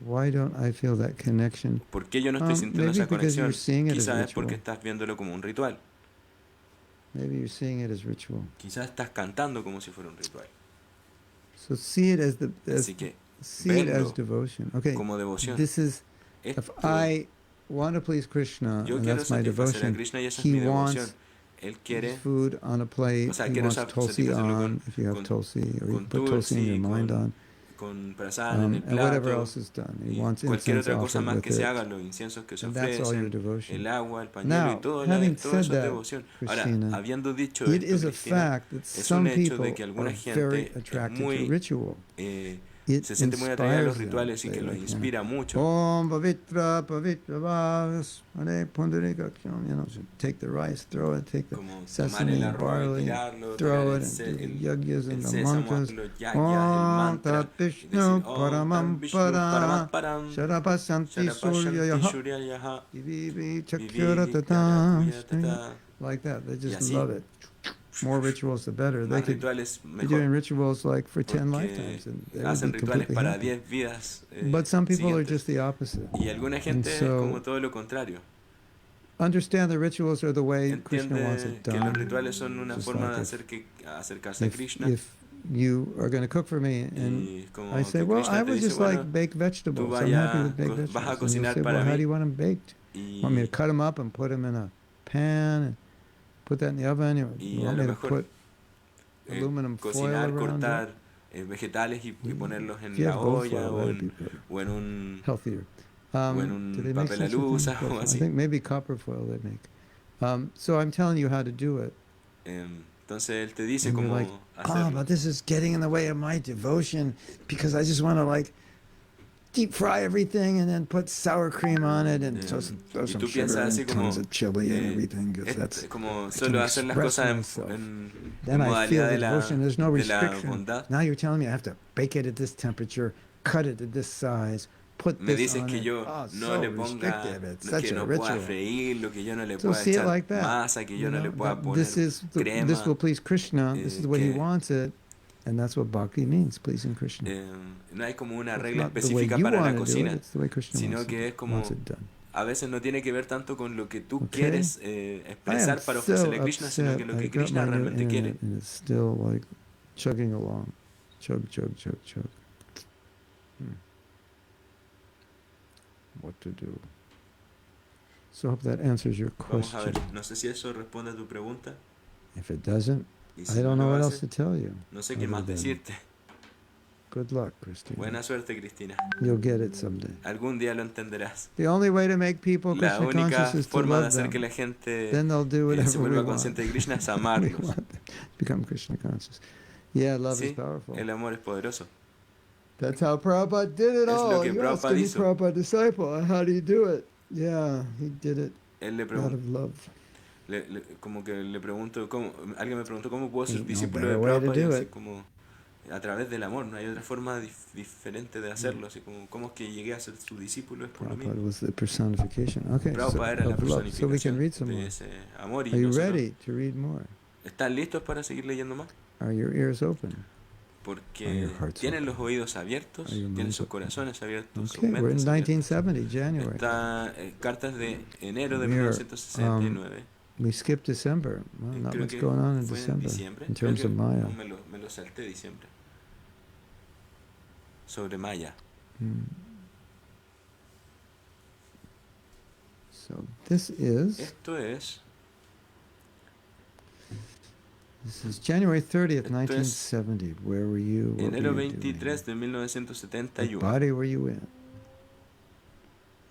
Why don't I feel that connection? ¿Por qué yo no estoy sintiendo Maybe esa because you're conexión? seeing it as Quizás es porque ritual. estás viéndolo como un ritual. Maybe you're seeing it as ritual. Quizás estás cantando como si fuera un ritual. So see it as Así que see it as verlo devotion. Okay, como devoción. this is if Esto, I want to please Krishna, yo and quiero that's my satisfacer a devotion. Krishna y esa es He mi devoción. wants Él his quiere, food on a plate. o sea, He quiero wants tulsi satisfacerlo on, if you have con tulsi, or you con put tulsi in your tulsi, mind on, con prasad en el and whatever plato else is done. He y wants cualquier incense otra cosa offered más with que se it, haga, los inciensos que se and that's all your ofrecen, devotion. el agua, el pañuelo y Now, todo, having todo said eso es that, devoción. Ahora, Christina, habiendo dicho it esto, is a Cristina, fact that es un some hecho people de que alguna are very gente es attracted to muy, ritual. It se siente muy atraída a los inspires them. rituales y They que los like, inspira mucho. Om Pavitra Pavitra Vas Hare Pundarika Kyam, you know, so take the rice, throw it, take the Como tomar sesame el and arroz, barley, tirarlo, throw tirar it, and do el the yagyas el and the sésamo, mantras. los yagyas, el Om mantra, Tat y decir Vishnu Om Paramam Tat Vishnu Paramam Para Param Sharapasanti Sharapashanti Suryayaha Suryayaha Vivi Vivi Chakyara Karakuya Tata, Tata. like that. They Y just así, love it. More rituals, the better. They más could rituales be doing mejor, rituals like for 10 porque lifetimes, and they would hacen be rituales completely para happy. 10 vidas But some people are siguientes. just the opposite. Y alguna And gente es so, como todo lo contrario. understand the rituals are the way Krishna wants Entiende it que los done. rituales son una Just forma like de acercarse a Krishna. if you are going to cook for me, and Y como I say, que well, Krishna I te would dice, just bueno, like baked vegetables. tú I'm happy with baked vas a vegetables. And you'll cocinar say, para well, how mí. do you want them baked? Want me to Y, cut them up and put them in a pan and put that in the oven? You y a want lo me to mejor put aluminum foil cocinar, around cortar it? vegetales y ponerlos If en you la have both olla foil, that'd be good. o en un... Healthier. o en Do un they make papel such a thing? alusa o I así. think maybe copper foil they make. So I'm telling you how to do it. Entonces él te dice And you're cómo like, hacerlo. but this is getting in the way of my devotion because I just want to like deep fry everything and then put sour cream on it and throw Y some tú sugar piensas así and como, tons of chili and everything. 'Cause es that's como I solo can hacer las express cosas myself. en Then I feel modalidad the devotion. There's no de la restriction. bondad. Now you're telling me I have to bake it at this temperature, cut it at this size, put Me this dices on que it. yo Oh, it's no so le ponga, restrictive. It's que such a no pueda ritual. freírlo, que yo no le So pueda see it echar like that. masa, que yo You no le know, pueda that poner this crema. will please Krishna. This is the way he que, wants it, and that's what bhakti means, pleasing Krishna. No hay como una It's regla not the way específica you para la want to do it, cocina, it's the way Krishna sino que es como wants it done. a veces no tiene que ver tanto con lo que tú Okay. quieres I am expresar para so ofrecerle a Krishna, sino que upset. lo I que got Krishna my new realmente quiere. internet and it's still like chugging along. Chug, chug, chug, chug. What to do? So I hope that answers your Vamos a question. ver, no sé si eso responde a tu pregunta. If it doesn't, Y I si no don't know lo what hace, else to tell you. no sé qué other más than decirte. Good luck, Christina. Buena suerte, Cristina. You'll get it someday. Algún día lo entenderás. The only way to make people La Krishna única conscious is to forma de love hacer que them. la gente Then they'll do se whatever we vuelva want. consciente de Krishna es We amarlos. want them to become Krishna conscious. Yeah, love is Sí, powerful. el amor es poderoso. That's how Prabhupada did it Es lo all. que You asked Prabhupada any hizo. Prabhupada disciple, how do you do it? Yeah, he did it Él le out preguntó, of love. como que le pregunto, alguien me preguntó cómo puedo ser Ain't no discípulo de better way to Prabhupada, y do así it. como a través del amor, no hay otra forma diferente de hacerlo, así como cómo es que llegué a ser su discípulo, es por lo Prabhupada mismo. was the personification. Okay, so, Prabhupada era la of love. So we can personificación read some de more. ese amor y Are you nosotros, ready to read more? ¿están listos para seguir leyendo más? Are your ears open? Are Porque your hearts tienen open? los oídos abiertos, Are your tienen minds sus open? corazones abiertos, sus Okay, we're in mentes abiertas. 1970, January. Está cartas de enero de We are, 1969. We skipped December. Well, not Creo much que going on in fue en December diciembre. in Creo terms que of Maya. no, me lo salté diciembre. Sobre Maya. So this is Esto es January 30th, Esto es 1970. Where were you? What enero were you 23 de doing? What 1971. body were you in?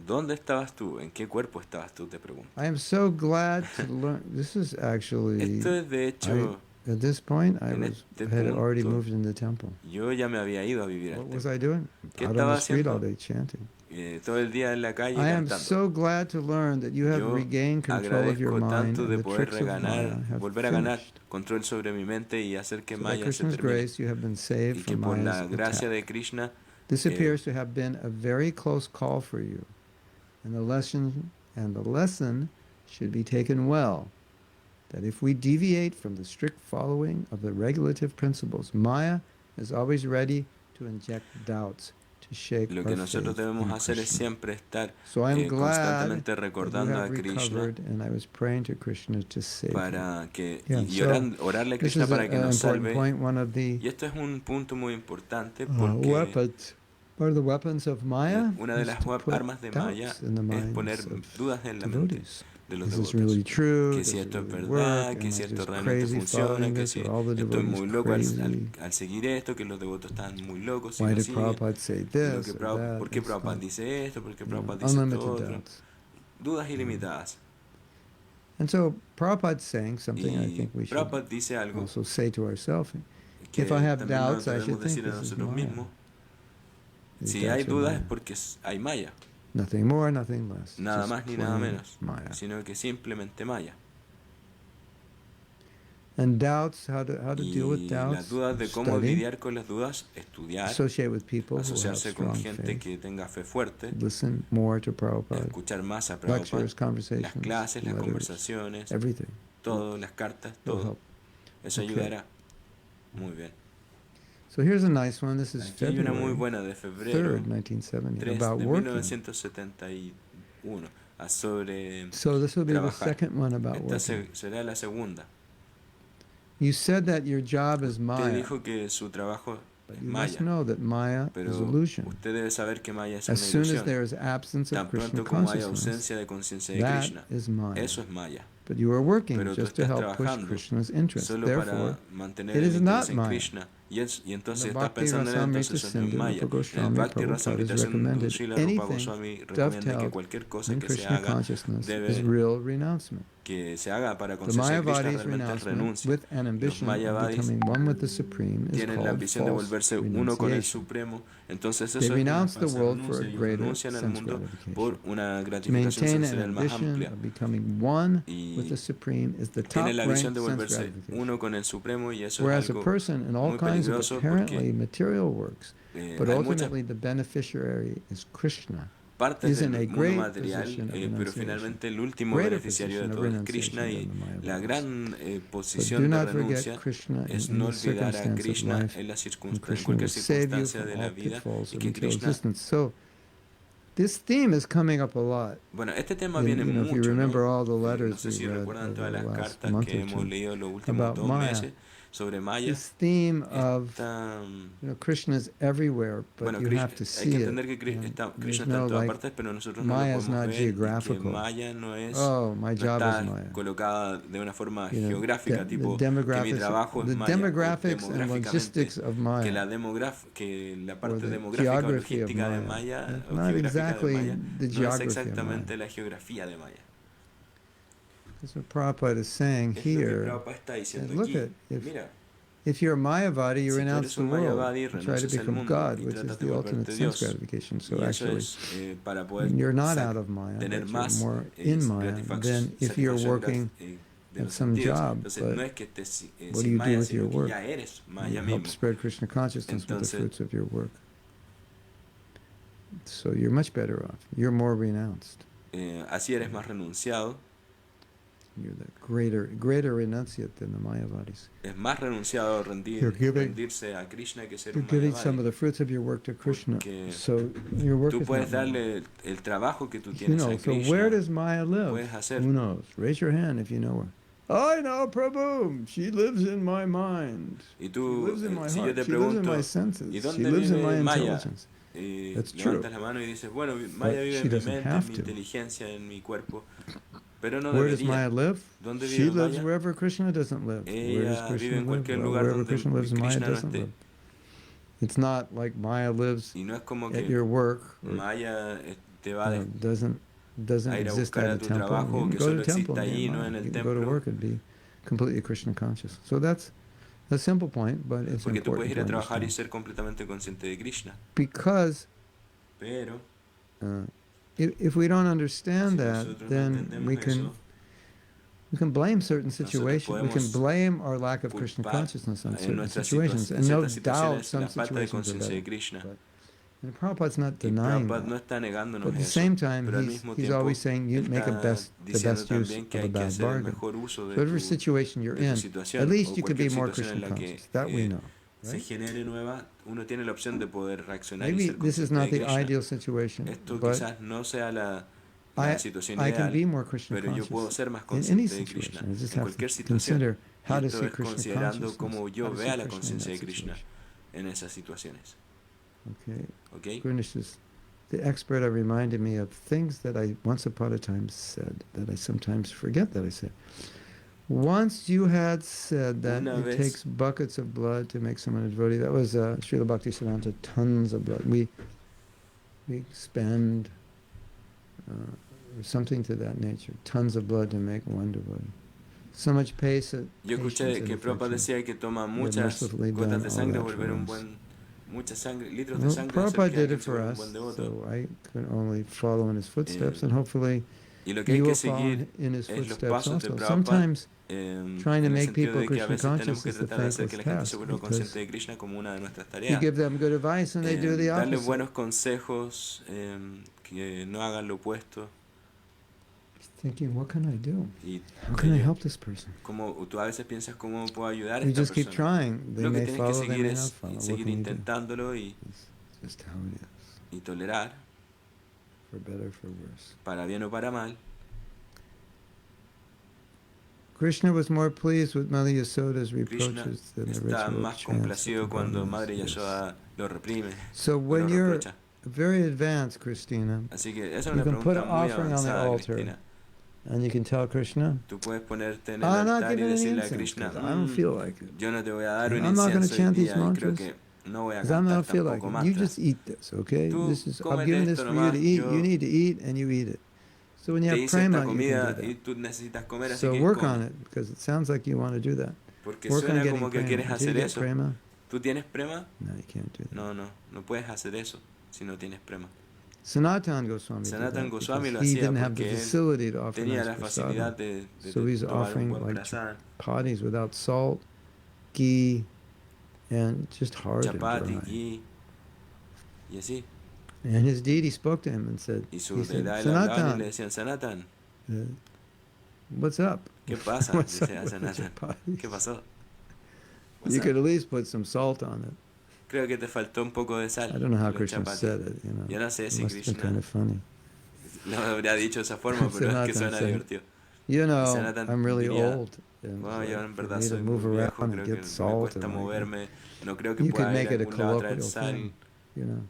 ¿Dónde estabas tú? ¿En qué cuerpo estabas tú? Te pregunto. I am so glad to learn. This is actually, Esto es de hecho, at this point, I en was este had already punto, moved in the temple. yo ya me había ido a vivir al What was templo. I doing? ¿Qué Out on estaba the street haciendo? all day chanting. Todo el día en la calle I am cantando. so glad to learn that you have Yo regained control of your agradezco mind tanto and de the poder tricks of Maya have volver a ganar finished. control sobre mi mente y hacer que So by Maya se Krishna's termine. grace, you have been Y saved que from por la Maya's gracia attack. de Krishna, This appears to have been a very close call for you, and the lesson should be taken well. That if we deviate from the strict following of the regulative principles, Maya is always ready to inject doubts, to shake lo que our nosotros faith debemos in hacer es Krishna. siempre estar So I'm glad constantemente that you recordando a have Krishna recovered, and I was praying to Krishna to save you. para que, Yeah, y so orarle a This Krishna is para que an nos important salve. point. One of the Y esto es un punto muy importante porque weapons, one of the weapons of Maya, una de is las to put armas de Maya doubts in the es minds poner of dudas en la mente devotees. de los Is this devotos. really true? Que Does si it esto es really verdad, work? que Am si I esto just realmente crazy funciona, following que this? si Are all the estoy devotees muy loco crazy? al seguir esto, que los devotos están muy locos si Why lo did siguen. Prabhupada say Y lo this que or that? ¿Por qué It's Prabhupada like, dice esto? ¿Por qué you know, Prabhupada dice esto unlimited otro? doubts. Dudas ilimitadas. And so Prabhupada's saying something I Y think we should Prabhupada dice algo also say to ourselves. que If I have también nos doubts, I debemos should think decir a this is nosotros Maya. mismos. These Si hay doubts are dudas Maya. es porque hay Maya. Nothing more, nothing less. Nada Just más ni nada plain menos, Maya. sino que simplemente Maya. And doubts, how to deal with Y doubts? las dudas de cómo Study, lidiar con las dudas, estudiar, associate with people who have asociarse con strong gente faith, que tenga fe fuerte, listen more to Prabhupada, escuchar más a Prabhupada, lectures, las conversations, clases, las letters, conversaciones, everything. todo, las cartas, Will todo. help. Eso Okay. ayudará. Muy bien. So here's a nice one. This is Aquí hay una muy February buena de febrero 3rd, 1970, 3 about de working. 1971 sobre So this will be the trabajar. second one about Esta working. será la segunda. You said that your job is Usted Maya, dijo que su trabajo but es you must Maya, know that Maya is pero illusion. usted debe saber que Maya es As una soon as ilusión. there is absence of Tan Krishna pronto como hay consciousness, ausencia de conciencia de that Krishna, is Maya. eso es Maya. But you are working Pero tú just to estás help push trabajando Krishna's interest. solo Therefore, para mantener it el is interés not en Maya. Krishna. Y entonces The estás Bhakti pensando en él, Rasamrita entonces eso no es Sindhu maya. Rupa En el Goswami Bhakti Prabhupada Rasamrita has Sindhu, recommended Srila Rupa anything Goswami recomienda que dovetailed cualquier cosa in que se Krishna haga consciousness is debe real renouncement. que se haga para The conciencia de Krishna Mayavadi's realmente es renouncement renuncia. with an Los ambition of Mayavadis becoming one with the Supreme is tienen la called ambición de false volverse uno con el renunciation. Supremo, entonces They eso es una renounce the falsa world for a renuncia. Ellos greater renuncian al sense mundo gratification. por una To gratificación maintain an sensorial más ambition amplia. of becoming one with the Y Supreme is the tienen la visión top-ranked de sense volverse gratification. uno con el Supremo, y eso es Whereas a algo person in all muy kinds of peligroso apparently porque material works, but hay muchas ultimately the beneficiary is Krishna, partes is in a del mundo great material, position of pero renunciation. finalmente el último Greater beneficiario de position of todo es renunciation Krishna, y than the la Mayavadis. gran So do posición de not forget renuncia Krishna in es no any olvidar a circumstance of Krishna life, en, and en Krishna cualquier will save you circunstancia from de all la vida, pitfalls y of que material Krishna, existence. So this theme is coming up a lot. bueno, este tema In, viene if you mucho, remember ¿no? all the No letters sé we si read recuerdan over todas the las last cartas month que or hemos two leído los últimos about 2 Maya, meses sobre Maya. this theme of, Esta, Krishna is everywhere, but bueno, you have to hay see que it. entender que And Krishna there's está en no todas like, partes, pero nosotros no lo Maya is podemos not ver, y que geographical. Maya no es, Oh, my no job is está Maya. colocada de una forma The geográfica, tipo que mi trabajo es the Maya, o demographics and demográficamente, logistics of que Maya, que la or parte the demográfica o geography of logística de Maya. Maya It's o not geográfica de exactly Maya the no es geography of Maya. exactamente la geografía de Maya. That's what Prabhupada is saying Es lo que here. Prabhupada está diciendo Look aquí. at Mira, if you're a Mayavadi, you si tú renounce eres the un world. Mayavadi, You try to renuncias al become mundo God, y which is tratas de the ultimate volverte sense Dios. gratification. So Y eso actually, es para poder you're not out of Maya, tener but you're más more in Maya than if you're satisfacción working de at los some sentidos. job. Entonces But no es que estés what do sin you do Maya, with your sino que work? ya eres You Maya help mismo. spread Krishna consciousness with the Entonces, fruits of your work. So you're much better off. You're more renounced. así eres más renunciado. You're the greater renunciate than the Mayavadis. Es más renunciado rendirse a Krishna que ser You're un giving some of Mayavadi. the fruits of your work to Krishna. Porque So your work tú is puedes not Maya. darle el trabajo que tú You tienes know, a so where Krishna. does Maya live? Puedes hacer. Who knows? Raise your hand if you know her. I know, Prabhu. She lives in my mind. Y She tú, lives in my si yo heart. te She lives in my pregunto, ¿y senses. She dónde lives in my vive Maya? intelligence. Y That's true. levantas la mano y dices, bueno, Maya vive she en mi doesn't mente, have en mi to. inteligencia, en mi cuerpo. Pero no Where does debería. Maya live? ¿Dónde She vive lives Maya? wherever Krishna doesn't live. Where does Ella vive Krishna en live? cualquier Well, lugar wherever donde Krishna lives, Maya Krishna no doesn't esté. live. It's not like Maya lives Y no es como at que your work or Maya te va a doesn't a ir a exist buscar at a a tu temple. trabajo, You can que go to solo a temple exista and be ahí, in no Maya. en el You can go to templo. work and be completely Krishna conscious. So that's a simple point, but it's Porque tú puedes important ir a to trabajar y understand. ser completamente consciente de Krishna. Because Pero if we don't si understand that, nosotros no then entendemos eso, we can blame certain nosotros situations. We can podemos blame our lack of Krishna culpar consciousness on en certain nuestras situations, en and no ciertas doubt situaciones some la falta de situations are conciencia de better. Krishna. And Prabhupada's not Y denying Prabhupada no that. está negándonos But at the eso, same time, pero al mismo he's tiempo always saying you él make está the diciendo best use también que of a hay que bad hacer el bargain. mejor uso So whatever situation you're in, situación, at least o you could be cualquier more situación Krishna en la que conscious. That we know. se Right? genere nueva, uno tiene la opción de poder reaccionar y Maybe ser this is consciente not de the Krishna. ideal situation, Esto but quizás no sea la situación I can ideal, be more Krishna pero yo puedo conscious ser más in any consciente de Krishna situation. I just en have to cualquier situación. consider Y how to esto see es Krishna considerando consciousness, cómo how yo to see vea la Krishna in conciencia that de Krishna situation. en esas situaciones. Okay. ¿Ok? Goodness, the expert reminded me of things that I once upon a time said that I sometimes forget that I said. Once you had said that Una it vez- takes buckets of blood to make someone a devotee. That was Srila Bhaktisiddhanta, tons of blood. We spend something to that nature, tons of blood to make one devotee. So much patience. Yo escuché que Prabhupada decía que toma muchas mercifully gotas done de all sangre that volver for un us. buen, mucha sangre, litros de Well, sangre, hacer Prabhupada que did alguien it se for vuelva un us, buen devoto. so I can only follow in his footsteps, Eh, and hopefully Y lo que hay you que will follow seguir in his es los footsteps pasos de also. Prabhupada, Sometimes trying to en el make sentido people de que a Krishna veces tenemos conscious que is the tratar de hacer que thankless la gente se task, vuelva because consciente de Krishna como una de nuestras you tareas. give them good advice and they do the Darle opposite. buenos consejos, que no hagan lo opuesto. Thinking, what can I do? Y How can I ellos- help this person? como tú a veces piensas cómo puedo ayudar a You esta just keep persona. trying. They Lo que may tienes que follow, they seguir may not es follow. What seguir can you do? intentándolo It's just how it is, y tolerar, for better or for worse. para bien o para mal. Krishna was more pleased with Mother Yasoda's Krishna reproaches than the está ritual más chants complacido of the cuando Brahmanas. Madre Yes. Yashoda lo reprime So o lo when you're reprocha. very advanced, Christina, Así que esa es you una can put pregunta an muy offering on the avanzada, altar. Cristina. And you can tell Krishna, Tú puedes ponerte en el I'm not altar y giving any decirle a incense Krishna, because I don't feel like it. yo no te voy a dar un I'm not going to incienso hoy chant these día y creo mantras que no voy a because I cantar don't feel like tampoco it. You just mantras. eat this, okay? Tú I'm cómete giving esto this for you to nomás, eat. You yo need to eat and you eat it. So when you te have hice esta prema, you can do comida that. y tú necesitas comer, así So que work on come. it because it sounds like you want to do that. Porque Work on suena getting como que prema. quieres Until you hacer get eso. prema, ¿Tú tienes prema? no, you can't do that. No puedes hacer eso si no tienes prema. Sanatana Goswami did Sanatan that Goswami because lo he hacía didn't have the porque él facility to offer tenía nice la facilidad prasadam. de So he's tomar un offering buen like prasadam, chapatis without salt, ghee, and just hard and chapati, dry. ghee y así. And his deity spoke to him and said, Y he sus said, deidades le hablaban y le Sanatan, decían, Sanatan, what's up? ¿qué pasa? What's up Dice a with the Sanatan. chapatis? ¿Qué pasó? What's You up? could at least put some salt on it. Creo que te faltó un poco de sal I don't know how en los Krishna chapatis. said it, you know. Yo no sé It si must have been Krishna kind of funny. lo habría dicho de esa forma, pero es que Sanatan suena said, divertido. you Y know, Sanatan I'm really diría, old. And bueno, yo en for verdad me to soy move muy around viejo, and creo que get me salt cuesta and like, moverme, no creo que you could pueda ir make a it a algún lado a traer colloquial sal. thing, you know.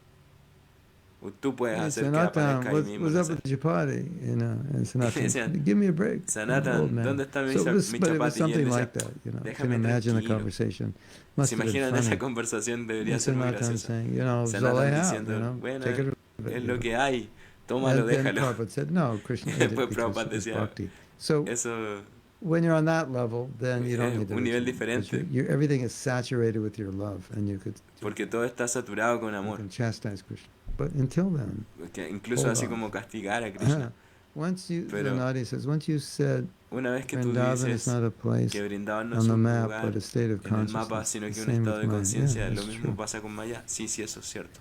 Tú puedes Hey, hacer que aparezca Sanatan, ahí mismo what's la up sal. with the chapati? You know, and Y le Sanatan, decían, give me a break, I'm an old Sanatan, man. ¿dónde está mi, So it was, mi but it was chapati? Y él something decía, like that, you know. You can déjame imagine the tranquilo. conversation. ¿Se Must have been imaginan esa funny. conversación? Debería And ser muy Sanatan graciosa. saying, you know, it's all I Sanatan have, diciendo, you know, bueno, take it or leave it, es you lo know. que hay, tómalo, And then déjalo. Prabhupada said, no, Krishna Y ate it después because Prabhupada it was decía, bhakti. So eso when you're on that level, then you don't es need the un nivel ritual. Because diferente, everything is saturated with your love, and you porque todo está saturado con you amor. can chastise Krishna. But until then, Porque incluso hold así off. como castigar a Krishna. Once you, Pero Zanati says, once you said una vez que tú Vrindavan is dices not a place que Brindavan no on es the un map, lugar but a state of en el mapa, consciousness, sino the que un same estado with de Maya. conciencia, Yeah, lo that's mismo true. pasa con Maya. Sí, eso es cierto.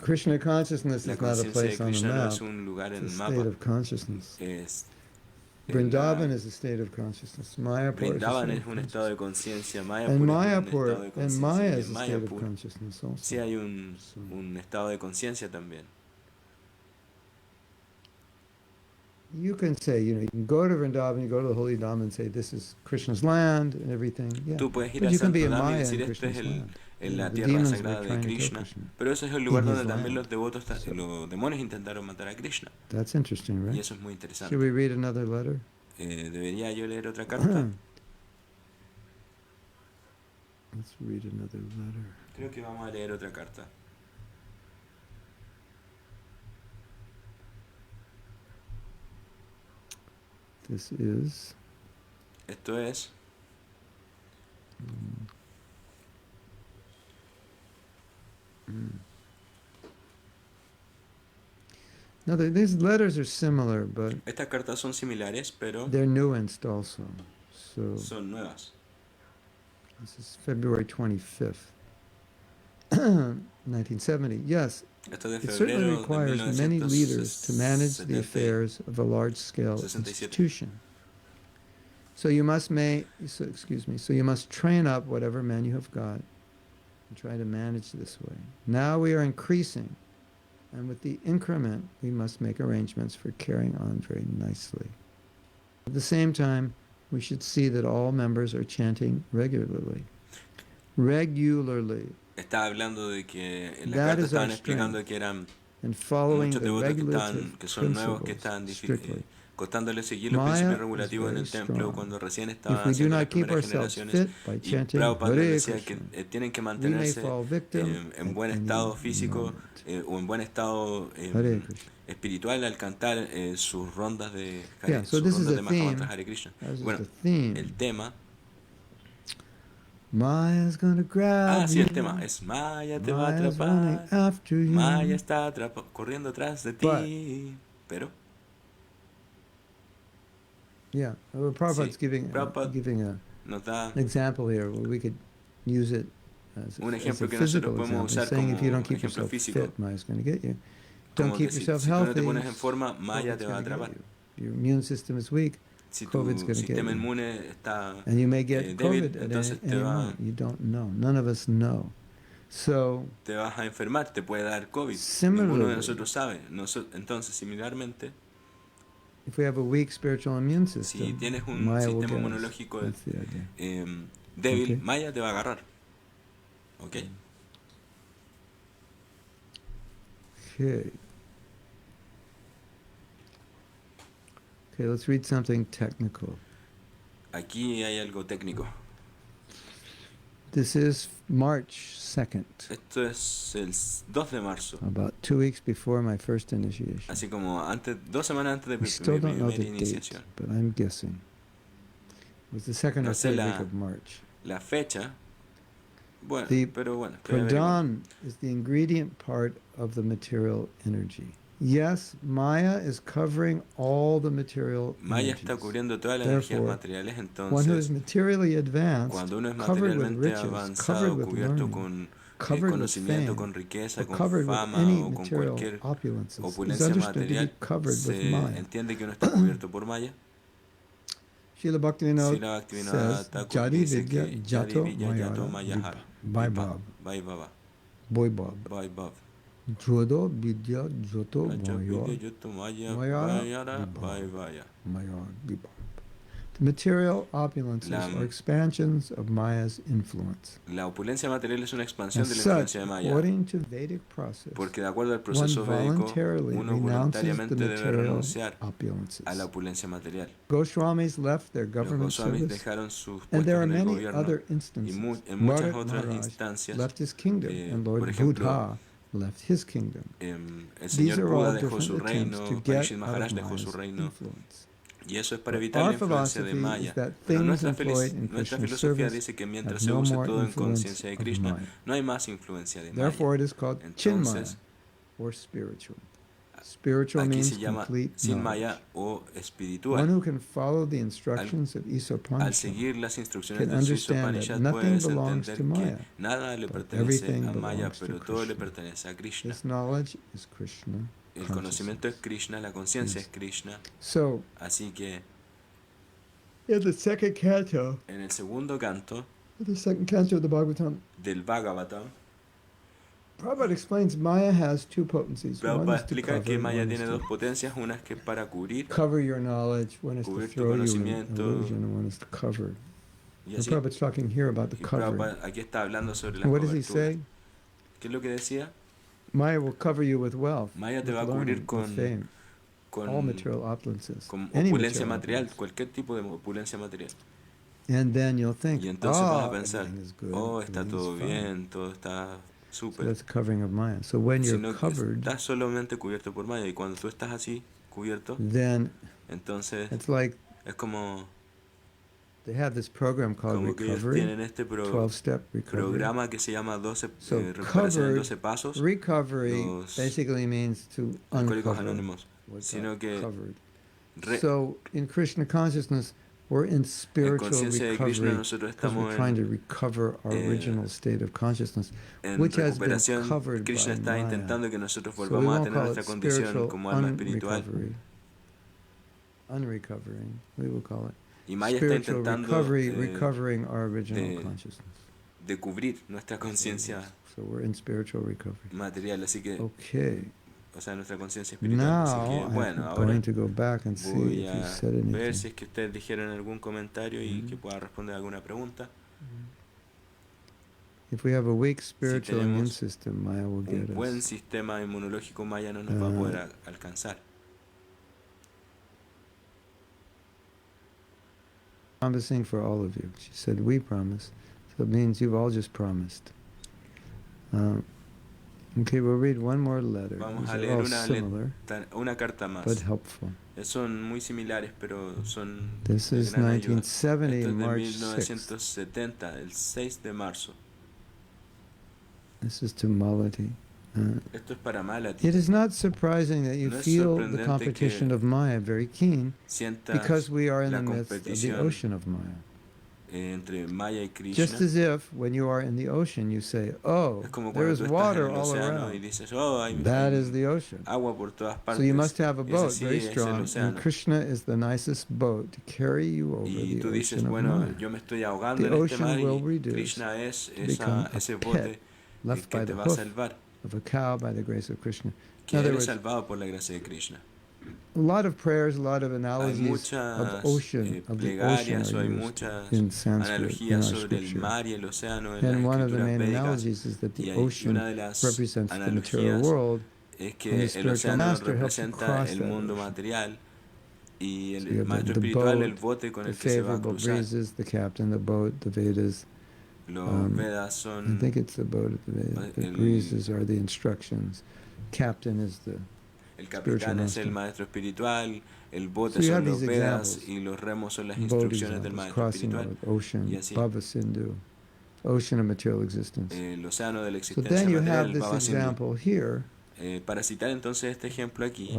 Krishna consciousness La is not a conciencia de place on the Krishna no map, es un lugar en it's el a state mapa, of consciousness. es Vrindavan is a state of consciousness. Mayapur is a Brindavan state es of un estado de consciousness. conciencia, And Mayapur es un estado de Mayapur, and conciencia, Maya y is en a state of Mayapur consciousness also. sí hay un So estado de conciencia también. you can say, you know, you can go to Vrindavan, you go to the Holy Dham and say, this is Krishna's land and everything. Yeah. Tú puedes ir But al you can Santo be in Dham y Maya decir in esto es Krishna's land. en la The tierra demons were sagrada de trying to kill Krishna, Krishna pero eso es el lugar in his donde también land. los devotos, So los demonios intentaron matar a Krishna, that's interesting, y right? eso es muy Should interesante. we read another letter? ¿Debería yo leer otra carta? Let's read another letter. Creo que vamos a leer otra carta. This is Esto es no, these letters are similar, but estas cartas son similares, pero they're nuanced also. So son nuevas. this is February 25th, 1970. Yes, Esto es de it certainly febrero de requires many leaders to manage the 1967. affairs of a large-scale institution. So you must so you must train up whatever men you have got and try to manage this way. Now we are increasing, and with the increment, we must make arrangements for carrying on very nicely. At the same time, we should see that all members are chanting regularly. Regularly. Estaba hablando de que en la That carta is our estaban explicando strength. que eran And following muchos the devotos regulative que son nuevos, que principles están strictly. costándole seguir los Maya principios is regulativos en very el templo strong. cuando recién If estaban we do haciendo las not keep primeras ourselves generaciones. fit by Y chanting Prabhupada les Hare decía que Krishna, tienen que we may mantenerse fall victim en at buen any estado físico moment. o en buen estado Hare Krishna. espiritual al cantar sus rondas de Yeah, so sus this is rondas the de Mahatma theme. Hare Krishna. This is Bueno, the theme. el tema. Maya's gonna grab Sí, you. el tema es Maya te va a Maya's running atrapar. after you. Maya está corriendo atrás de But- ti. Pero Yeah, well, Prabhupada's Sí, giving Prabhupada giving a nos da example here where we could use it as un a ejemplo que physical nosotros podemos example, usar saying if you como don't keep ejemplo yourself físico. fit, Maya's going to get you. Don't Como keep que si yourself tú no te healthy, pones en forma, Maya COVID's te va a going to atrapar. get you. Your immune system is weak, Si tu COVID's going to get sistema you. inmune está And you may get débil, COVID at entonces any moment. You don't know. None of us know. So, te vas a enfermar, te puede dar COVID. Similarly, Ninguno de nosotros sabe. Entonces, similarmente, if we have a weak spiritual immune si system, tienes un Maya will sistema get us. inmunológico That's the idea. débil, Okay. Maya te va a agarrar. ¿Ok? Okay. Okay, let's read something technical. Aquí hay algo técnico. This is March 2nd. Esto es el 2 de marzo. About 2 weeks before my first initiation. Así como 2 semanas antes de We mi still don't know primera the date, iniciación. but I'm guessing. It was the second No or sé third week of March. la fecha. Bueno, The pero bueno, estoy averiguando. pradhan is the ingredient part of the material energy. Yes, Maya is covering all the material Maya energies. está cubriendo todas las energías Therefore, materiales, one who is entonces materially advanced, cuando uno es covered with materialmente riches, avanzado, covered with cubierto learning, con covered with conocimiento, fame, con riqueza, or con covered with fama any o con material cualquier opulences, is opulencia understood to be material, covered with se Maya. entiende que uno está cubierto por Maya. Srila Bhaktivinoda Srila Bhaktivinoda says, Thakur Jadi dice Vidya que Jato Yadi Vidya Yato Mayara Mayahara Vaibhav. Vaibhava Vaibhav. Vaibhav Jodo Vidya Joto Raja Vidya Mayara Yato Maya Mayara Vayara Vibhav. Vaivaya. Mayara Vibhav. The material opulences are expansions of Maya's influence. La opulencia material es una expansión As de la such, influencia de Maya, according to Vedic process, porque de acuerdo al one proceso védico, voluntarily uno renounces the voluntariamente debe material renunciar opulences. a la opulencia material. Goswamis left their Los government Goswamis service, dejaron sus and puestos there are en el many gobierno other y instances. en muchas Bharat otras Maharaj instancias, left his kingdom, and por Lord ejemplo, Buddha left his kingdom. el These señor are Buda all dejó different su attempts to reino, get Parikshit out Maharaj of dejó su Maya's reino, influence. y eso es para But evitar our la influencia de philosophy is Maya. that Pero things employed in nuestra Krishna's filosofía service dice que mientras have se no use more todo en influence conciencia de of Krishna, Maya. no hay más influencia de Maya. Therefore, it is called Chinmaya, Entonces, or spiritual. Spiritual aquí means se llama complete sin knowledge. Maya o One espiritual. who can follow the instructions of Al Isopanishad seguir las instrucciones can del understand that Upanishad nothing puedes belongs entender to que Maya, nada le but pertenece everything a Maya, belongs to pero todo le Krishna. pertenece a Krishna. This knowledge is Krishna El conocimiento es consciousness. Krishna, la conciencia Yes. es Krishna. So, Así que in the second canto, en el segundo canto of the Bhagavatam, del Bhagavatam, Prabhupada explains Maya has two potencies. One Prabhupada is to explica que cover, Maya one is tiene to dos potencias, una es que es para cubrir, cover your knowledge, one is to cubrir tu throw you in conocimiento, illusion, and one is to cover. y And así. Prabhupada's talking here about the Y covering. Prabhupada aquí está hablando sobre las And what does he coberturas. say? ¿Qué es lo que decía? Maya will cover you with wealth, Maya te with va a cubrir learning, with fame, all con material opulences, con any opulencia material material, opulence. cualquier tipo de opulencia material. And then you'll think, Y entonces vas a oh, pensar, everything is good, oh, está everything's todo fine. bien, todo está So súper. that's the covering of Maya. So when you're Sino que covered, estás solamente cubierto por Maya. Y cuando tú estás así, cubierto, then entonces it's like es como they have this program called que ellos Recovery, tienen este 12-step recovery. programa que se llama 12, So recuperación en covered, 12 pasos, recovery los basically means to alcohólicos uncover anónimos. what Sino got que covered. re- So in Krishna consciousness, we're in en spiritual conciencia de Krishna recovery nosotros because we're estamos trying to recover our original state of consciousness, en which has been recuperación. covered Krishna by está Maya. intentando que nosotros So we volvamos a won't tener call nuestra it condición spiritual como alma espiritual. unrecovering, we will call it. Y Maya está Spiritual intentando recovery, recovering our original de- consciousness. de cubrir nuestra conciencia So we're in spiritual recovery. material, así que, Okay. o sea, nuestra conciencia espiritual. Así que, Now bueno, I'm ahora going to go back and see voy if you a said ver anything. si es que ustedes dijeron algún comentario y que pueda responder alguna pregunta. If we have a weak spiritual immune tenemos system, Maya will Un get buen us. sistema inmunológico Maya no nos va a poder alcanzar. Promising for all of you. She said, we promise. So it means you've all just promised. Okay, we'll read one more letter. Vamos These a are leer all similar, una carta más. but helpful. Son muy similares, pero son This de is gran ayuda. 1970, Esto es de March 6th. 1970, el 6 de marzo. This is to Malati. Esto es para Malati. It is not surprising that you No es feel the sorprendente competition que of Maya very keen, Sientas because we are in la the midst of the competición ocean of Maya. Entre Maya y Krishna. Just as if, when you are in the ocean, you say, oh, Es como there cuando is tú estás en water el all océano y around. dices, oh, hay That is the ocean. agua por todas partes. So you must have a Es boat así, very es el strong, and océano. Krishna is the nicest boat to carry you over Y the tú dices, ocean of bueno, Maya. yo me estoy ahogando The en este ocean mar will y reduce Krishna es to become a ese pit bote left que by te the va a hoof salvar, of a cow by the grace of Krishna. que In other eres words, salvado por la gracia de Krishna. a lot of prayers, a lot of Hay analogies muchas of ocean, of the ocean plegarias o are hay used muchas in Sanskrit in analogías our sobre el scripture. mar y el océano en las And one of the escrituras main védicas. analogies is that Y the hay ocean una de las represents the material analogías world, es and que the el spiritual océano master helps you representa cross el that mundo ocean. material Y So you el have maestro the espiritual, el boat, bote con the el que se va a favorable cruzar. breezes, the captain, the boat, the Vedas. Los Vedas I son think it's the boat of the Vedas. The el, breezes are the instructions. Captain is the el spiritual capitán es el master. maestro espiritual, el bote So you son have los these Vedas examples, y los remos son las boat instrucciones del examples, maestro crossing espiritual. over the Y ocean, así, Bhava Sindhu, ocean of material existence. el océano de la So then existencia you material, have el this Baba Sindhu. example here. Para citar entonces este ejemplo aquí,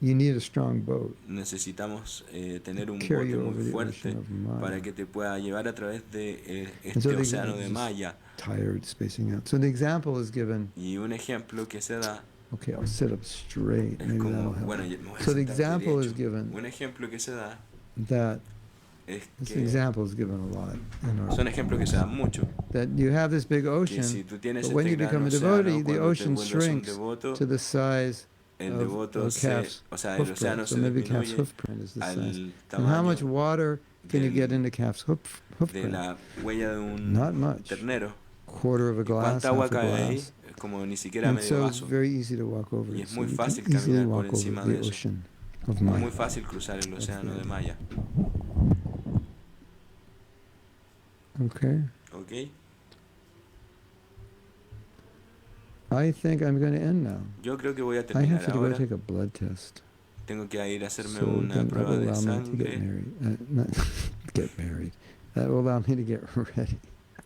You need a strong boat necesitamos tener to un carry bote you muy over the fuerte ocean of Maya. para que te pueda llevar a través de And so este the, océano de just Maya. tired spacing out. So the example is given. Y un ejemplo que se da Okay, I'll sit up straight. es Maybe como, that'll help. bueno, me voy a So the sentar example is derecho. given Un ejemplo que se da that es this que example is given a lot in our son ejemplos que se dan mucho. that you have this big Que ocean, si tú tienes but when este you gran become a océano, devotee, the cuando te ocean vuelves un shrinks devoto, to the size el of devoto a calf's o sea, el hoof océano print. So se maybe calf's disminuye hoof print is the size. al And how much tamaño water can you get del- into calf's hoof de print? la huella de un Not much. ternero. Quarter of a ¿Y glass, cuánta agua half a cae ahí? glass. Es como ni siquiera And medio so it's vaso. very easy to walk over Y it. es So muy you fácil can easily caminar por walk over encima the de eso. ocean of Es muy Maya. fácil cruzar el océano de Maya. Okay. ¿Ok? I think I'm going to end now. Yo creo que voy a I have terminar to go ahora. take a blood test. Tengo que ir a hacerme So una then that prueba will de allow me to get sangre. married. Not get married. That will allow me to get ready.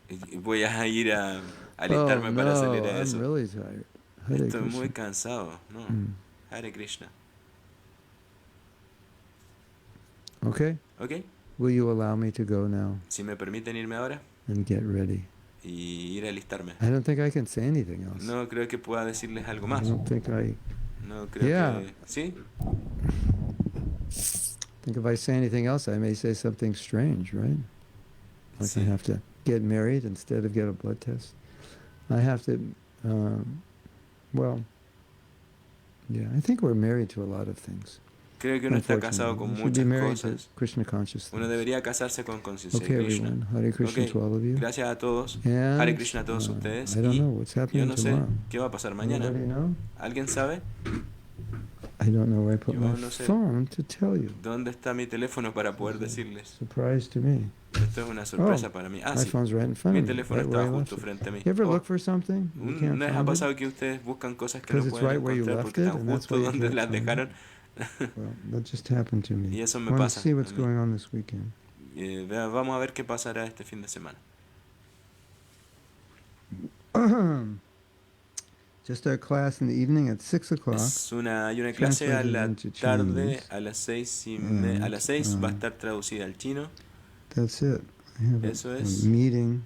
Y voy a ir a alistarme para salir a I'm eso. really tired. Hare Estoy muy Krishna. cansado. No. Mm. Hare Krishna. Okay. ¿Ok? Will you allow me to go now Si me permiten irme ahora and get ready? y ir a alistarme. I don't think I can say anything else. No creo que pueda decirles algo I más. don't think No creo Yeah. que... ¿Sí? think if I say anything else, I may say something strange, right? Like Sí. I have to get married instead of get a blood test. I have to, well, yeah, I think we're married to a lot of things. Creo que uno está casado Unfortunately, con we should be muchas married to cosas. Krishna consciousness. Uno debería casarse con conciencia de Okay, Krishna. everyone. Hare Krishna Ok, to all of you. gracias a todos. And, Hare Krishna a todos ustedes. I don't Y know what's yo happening no sé tomorrow. qué va a pasar mañana. Anybody know? ¿Alguien sabe? I don't know where I put Yo my no sé. phone to tell you. ¿Dónde está mi teléfono para poder decirles? Surprise to me. Esto es una sorpresa para mí. Ah, My sí. phone's right in front Mi of me. teléfono Right where estaba I left justo it. frente a mí. You ever Oh, look for something? You can't ¿no les ha find it? pasado que ustedes buscan cosas que no Because it's pueden right where you encontrar left porque it, están and that's justo why you donde can't las find it? dejaron? Well, that just happened to me. Y eso me Want to pasa see what's a mí. going on this weekend. Vamos a ver qué pasará este fin de semana. Just our class in the evening at 6 o'clock. Hay una clase a la Translated into tarde Chinese. a las 6 And, a las 6 va a estar traducida al chino. That's it. I have Eso a es. meeting.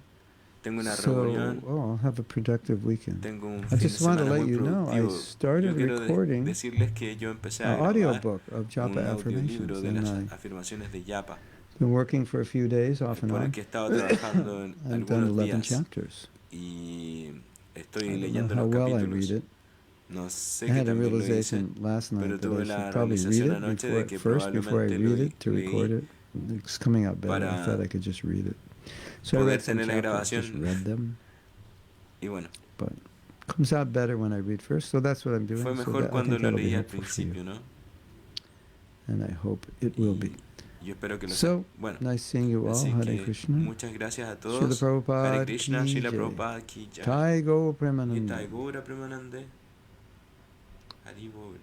Tengo una So, reunión. I'll have a productive weekend. Tengo un I fin de just want to semana let muy you know I productivo. Yo started quiero recording decirles que yo empecé a an grabar audiobook of un Japa audiolibro affirmations, de and las I've afirmaciones de Yapa, been working for a few days off and por el on. que he estado trabajando en I've done algunos 11 días chapters. y estoy I don't know leyendo how los well I capítulos. read it. No sé I qué had a también lo hice, realization last pero night that tuve I la should probably read realización it anoche before, de que first before I probablemente read it to leí record it. It's coming out better. I para thought I could just read it. So I poder read some tener la chapters, just grabación. read them, Y bueno, but comes out better when I read first. So that's what I'm doing. fue So mejor that, I cuando think lo that'll be leí al helpful for you, principio, ¿no? and I hope it will be. Y yo espero que lo sea. So Bueno, nice seeing you all. así Hare que Krishna. muchas gracias a Srila todos. Prabhupada Hare Krishna, ki Srila jai. Prabhupada ki jai. Jai Go Premananda. Nitai Gaura Premanande. Haribol.